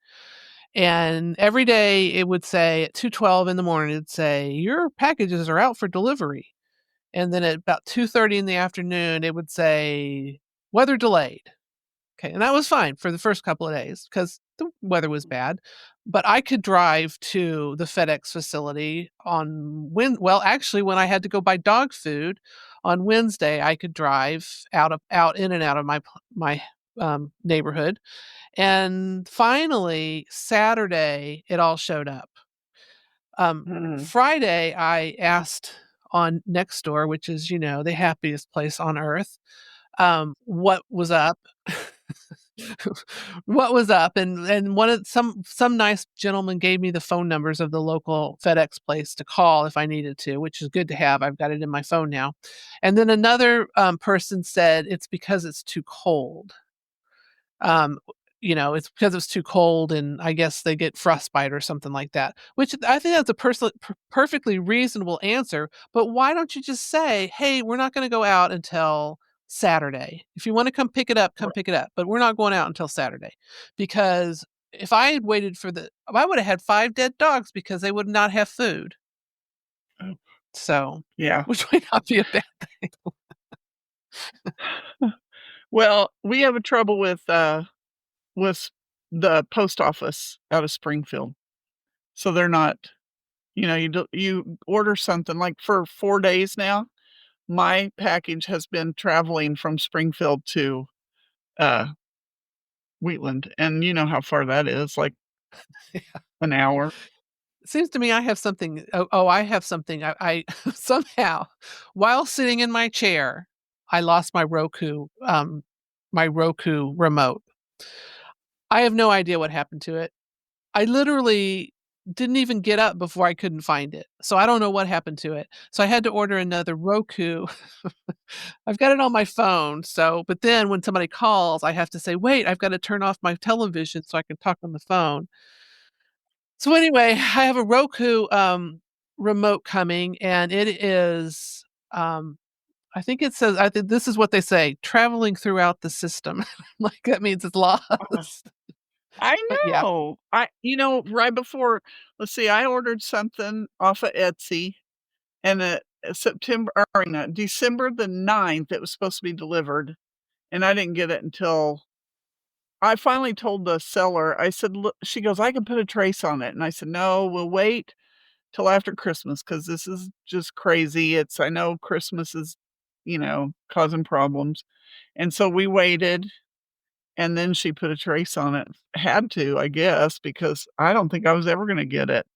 Speaker 1: and every day it would say at 2:12 in the morning, it'd say, "Your packages are out for delivery." And then at about 2:30 in the afternoon, it would say, "Weather delayed." Okay, and that was fine for the first couple of days because the weather was bad, but I could drive to the FedEx facility actually, when I had to go buy dog food on Wednesday, I could drive out in and out of my neighborhood, and finally, Saturday, it all showed up.
Speaker 2: Mhm.
Speaker 1: Friday, I asked on Nextdoor, which is, the happiest place on earth, what was up. What was up, and one of some nice gentleman gave me the phone numbers of the local FedEx place to call if I needed to, which is good to have. I've got it in my phone now. And then another, person said it's because it's too cold. Um, it's because it's too cold, and I guess they get frostbite or something like that, which I think that's a perfectly reasonable answer, but why don't you just say, "Hey, we're not gonna go out until Saturday. If you wanna come pick it up, but we're not going out until Saturday." Because if I would have had 5 dead dogs because they would not have food.
Speaker 2: Oh,
Speaker 1: So,
Speaker 2: yeah.
Speaker 1: which might not be a bad.
Speaker 2: Well, we have a trouble with the post office out of Springfield. So they're not, you order something like for 4 days now, my package has been traveling from Springfield to, uh, Wheatland, and you know how far that is, like an hour.
Speaker 1: It seems to me I have something. I have something. I somehow, while sitting in my chair, I lost my Roku remote. I have no idea what happened to it. I literally didn't even get up before I couldn't find it. So I don't know what happened to it. So I had to order another Roku. I've got it on my phone. But then when somebody calls, I have to say, "Wait, I've got to turn off my television so I can talk on the phone." So anyway, I have a Roku, remote coming, and it is, I think this is what they say, traveling throughout the system. Like, that means it's
Speaker 2: Uh,
Speaker 1: lost.
Speaker 2: I
Speaker 1: But yeah.
Speaker 2: know. Right before, let's see, I ordered something off of Etsy, and, December the 9th, it was supposed to be delivered, and I didn't get it until I finally told the seller, I said, "Look," she goes, "I can put a trace on it." And I said, "No, we'll wait till after Christmas because this is just crazy. I know Christmas is, causing problems." And so we waited, and then she put a trace on it. Had to, I guess, because I don't think I was ever gonna get it.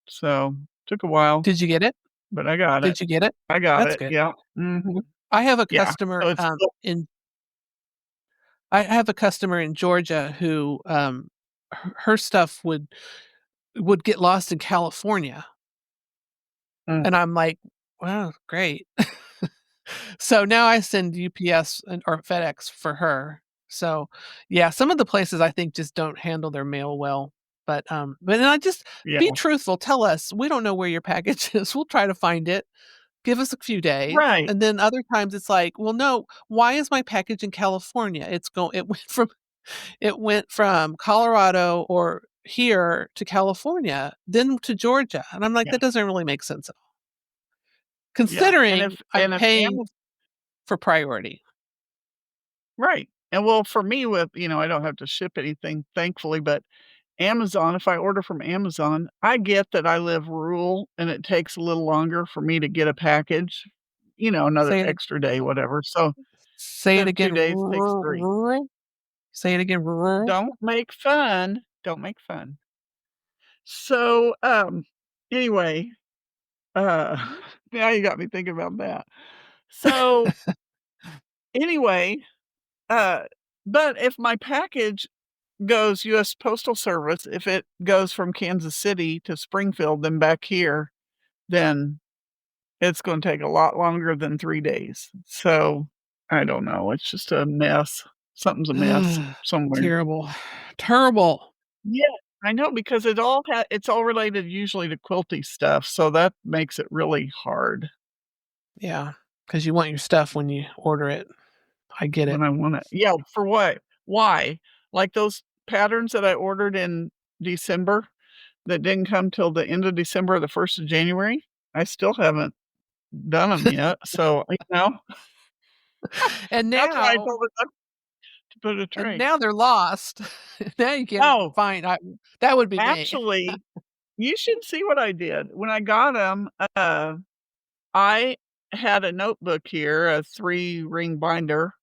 Speaker 2: So, took a while,
Speaker 1: Did you get it?
Speaker 2: but I got it.
Speaker 1: Did you get it?
Speaker 2: I got
Speaker 1: That's
Speaker 2: it,
Speaker 1: good.
Speaker 2: yeah. Mhm.
Speaker 1: I have a
Speaker 2: Yeah.
Speaker 1: customer,
Speaker 2: So it's still
Speaker 1: in Georgia who, her stuff would get lost in California,
Speaker 2: mm,
Speaker 1: and I'm like, "Wow, great." So now I send UPS or FedEx for her. So, yeah, some of the places I think just don't handle their mail well. But then I just
Speaker 2: yeah.
Speaker 1: be truthful. Tell us, we don't know where your package is. We'll try to find it. Give us a few days.
Speaker 2: Right.
Speaker 1: And then other times it's like, well, no, why is my package in California? It went from Colorado or here to California, then to Georgia. And I'm like,
Speaker 2: Yeah,
Speaker 1: that doesn't really make sense at all.
Speaker 2: yeah.
Speaker 1: Considering I'm
Speaker 2: And if
Speaker 1: paying
Speaker 2: Amazon.
Speaker 1: for priority.
Speaker 2: Right. And well, for me with I don't have to ship anything, thankfully, but Amazon, if I order from Amazon, I get that I live rural and it takes a little longer for me to get a package, another
Speaker 1: Say it
Speaker 2: extra day, whatever. So
Speaker 1: say
Speaker 2: instead
Speaker 1: it
Speaker 2: of 2
Speaker 1: again.
Speaker 2: days, it takes 3.
Speaker 1: Say it again.
Speaker 2: Don't make fun. Don't make fun. So, anyway, uh, now you got me thinking about that. So, anyway, uh, but if my package goes US Postal Service, if it goes from Kansas City to Springfield, then back here, then it's gonna take a lot longer than 3 days. So, I don't know, it's just a mess. Something's amiss somewhere.
Speaker 1: Terrible. Terrible.
Speaker 2: Yeah, I know because it's all related usually to quilty stuff, so that makes it really hard
Speaker 1: Yeah, because you want your stuff when you order it. I get
Speaker 2: when
Speaker 1: it.
Speaker 2: I wanna Yeah, for what? Why? Like those patterns that I ordered in December that didn't come till the end of December or the 1st of January? I still haven't done them yet, so,
Speaker 1: And
Speaker 2: that's why I
Speaker 1: now
Speaker 2: told her not to put a
Speaker 1: and
Speaker 2: tray.
Speaker 1: now they're lost. Now you can't
Speaker 2: Oh,
Speaker 1: find that would be me.
Speaker 2: actually, you should see what I did. When I got 'em, I had a notebook here, a 3-ring binder,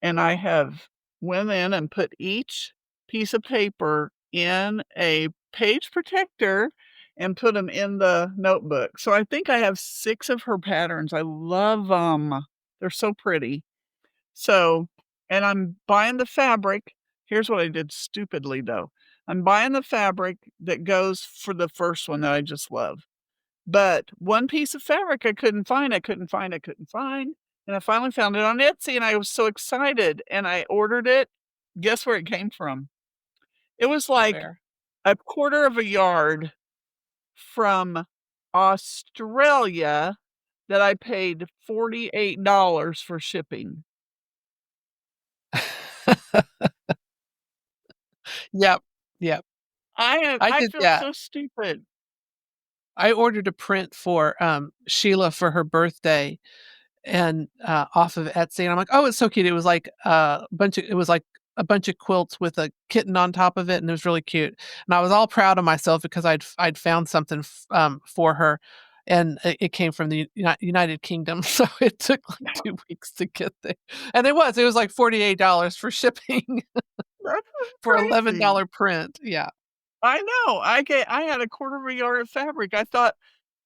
Speaker 2: and I have went in and put each piece of paper in a page protector and put them in the notebook. So I think I have 6 of her patterns. I love them. 'Em. They're so pretty. So and I'm buying the fabric. Here's what I did stupidly, though. I'm buying the fabric that goes for the first one that I just love. But one piece of fabric I couldn't find, and I finally found it on Etsy, and I was so excited, and I ordered it. Guess where it came from? It was like
Speaker 1: Where?
Speaker 2: a quarter of a yard from Australia that I paid $48 for shipping.
Speaker 1: Yep, yep. I
Speaker 2: I
Speaker 1: did
Speaker 2: feel
Speaker 1: that.
Speaker 2: so stupid.
Speaker 1: I ordered a print for, Sheila for her birthday and, off of Etsy, and I'm like, "Oh, it's so cute." It was like a bunch of quilts with a kitten on top of it, and it was really cute. And I was all proud of myself because I'd found something for her, and it came from the United Kingdom, so it took like 2 weeks to get there. And it was like $48 for shipping
Speaker 2: That's
Speaker 1: for
Speaker 2: crazy.
Speaker 1: $11 print. Yeah,
Speaker 2: I know. I had a quarter of a yard of fabric. I thought,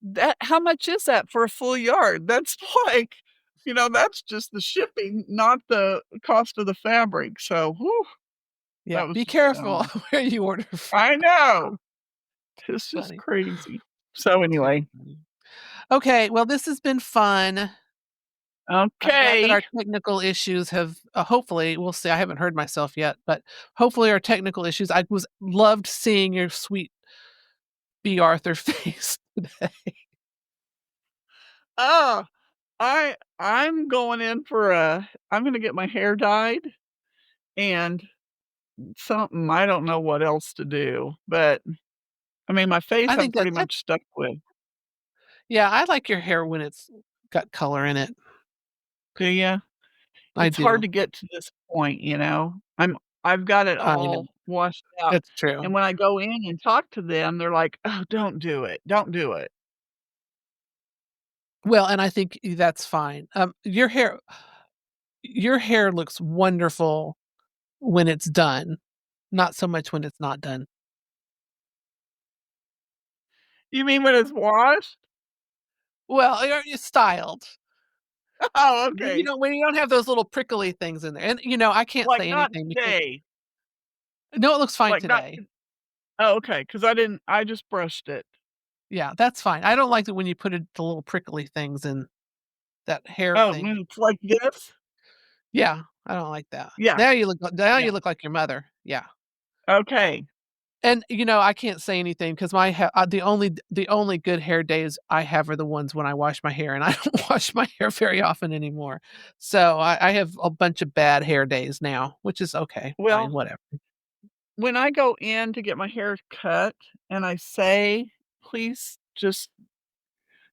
Speaker 2: "That how much is that for a full yard?" That's like, that's just the shipping, not the cost of the fabric. So, whew,
Speaker 1: yeah.
Speaker 2: that was
Speaker 1: Be
Speaker 2: just
Speaker 1: careful
Speaker 2: dumb.
Speaker 1: where you order from.
Speaker 2: I know. It's just
Speaker 1: Funny.
Speaker 2: crazy. So
Speaker 1: Too
Speaker 2: anyway,
Speaker 1: funny. Okay, well, this has been fun. I'm glad that
Speaker 2: okay.
Speaker 1: our technical issues have hopefully, we'll see, I haven't heard myself yet, but hopefully our technical issues I was loved seeing your sweet B. Arthur face today.
Speaker 2: Oh, I'm gonna get my hair dyed and something I don't know what else to do, but, I mean, my face
Speaker 1: I
Speaker 2: I'm
Speaker 1: think
Speaker 2: pretty
Speaker 1: that
Speaker 2: much stuck with.
Speaker 1: yeah, I like your hair when it's got color in it.
Speaker 2: Do ya?
Speaker 1: I
Speaker 2: It's hard
Speaker 1: do.
Speaker 2: to get to this point, you know? I've got it
Speaker 1: I know.
Speaker 2: all washed out,
Speaker 1: It's true.
Speaker 2: and when I go in and talk to them, they're like, "Oh, don't do it, don't do it."
Speaker 1: Well, and I think that's fine. Your hair looks wonderful when it's done, not so much when it's not done.
Speaker 2: You mean when it's washed?
Speaker 1: Well, you're styled.
Speaker 2: Oh,
Speaker 1: When you
Speaker 2: okay.
Speaker 1: don't have those little prickly things in there, and, I can't
Speaker 2: Like,
Speaker 1: say
Speaker 2: not
Speaker 1: anything because
Speaker 2: today.
Speaker 1: no, it looks fine
Speaker 2: Like, not
Speaker 1: today.
Speaker 2: Oh, okay, 'cause I just brushed it.
Speaker 1: Yeah, that's fine. I don't like it when you put the little prickly things in that hair
Speaker 2: Oh,
Speaker 1: thing.
Speaker 2: when it's like this?
Speaker 1: Yeah, I don't like that.
Speaker 2: Yeah,
Speaker 1: Now
Speaker 2: yeah.
Speaker 1: you look like your mother. Yeah.
Speaker 2: Okay.
Speaker 1: And, I can't say anything 'cause the only good hair days I have are the ones when I wash my hair, and I don't wash my hair very often anymore. So, I have a bunch of bad hair days now, which is okay, fine,
Speaker 2: Well,
Speaker 1: whatever.
Speaker 2: when I go in to get my hair cut and I say, "Please just"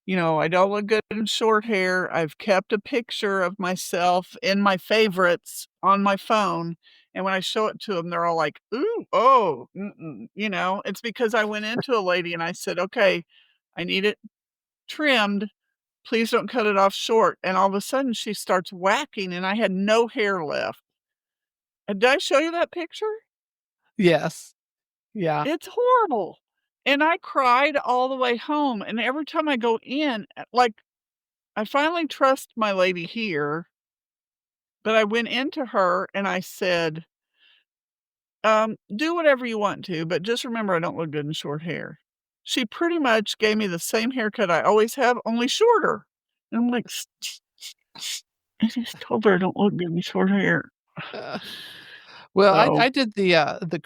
Speaker 2: I don't look good in short hair. I've kept a picture of myself in my favorites on my phone, and when I show it to them, they're all like, "Ooh, oh, mm-mm," you know? It's because I went into a lady and I said, "Okay, I need it trimmed. Please don't cut it off short," and all of a sudden, she starts whacking, and I had no hair left. Did I show you that picture?
Speaker 1: Yes. Yeah.
Speaker 2: It's horrible, and I cried all the way home, and every time I go in, like, I finally trust my lady here, but I went into her and I said, "Do whatever you want to, but just remember I don't look good in short hair." She pretty much gave me the same haircut I always have, only shorter. And I'm like, I just told her I don't look good in short hair."
Speaker 1: Uh, well,
Speaker 2: So,
Speaker 1: I did the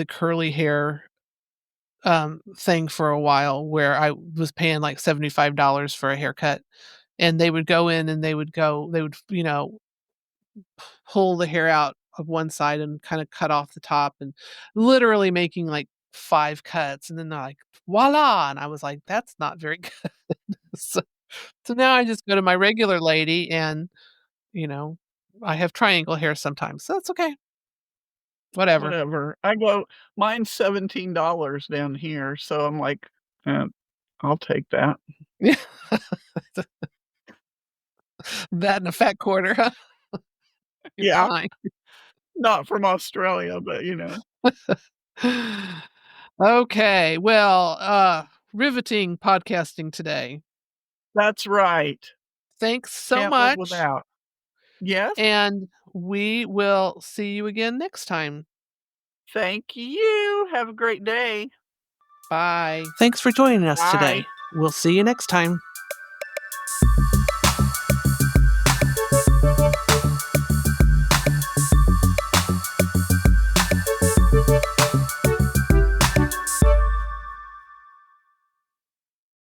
Speaker 1: curly hair, thing for a while where I was paying, like, $75 for a haircut, and they would go in and they would, pull the hair out of one side and kinda cut off the top and literally making, like, 5 cuts, and then they're like, "Voila!" And I was like, "That's not very good." So so now I just go to my regular lady and, you know, I have triangle hair sometimes, so it's okay. Whatever.
Speaker 2: whatever. I go mine's $17 down here, so I'm like, "Uh, I'll take that."
Speaker 1: Yeah. That and a fat quarter, huh? You're
Speaker 2: Yeah,
Speaker 1: fine.
Speaker 2: not from Australia, but,
Speaker 1: Okay, well, riveting podcasting today.
Speaker 2: That's right.
Speaker 1: Thanks so
Speaker 2: Can't live
Speaker 1: much,
Speaker 2: without. Yes,
Speaker 1: and we will see you again next time.
Speaker 2: thank you. Have a great day.
Speaker 1: Bye. Thanks for joining us
Speaker 2: Bye.
Speaker 1: today. We'll see you next time.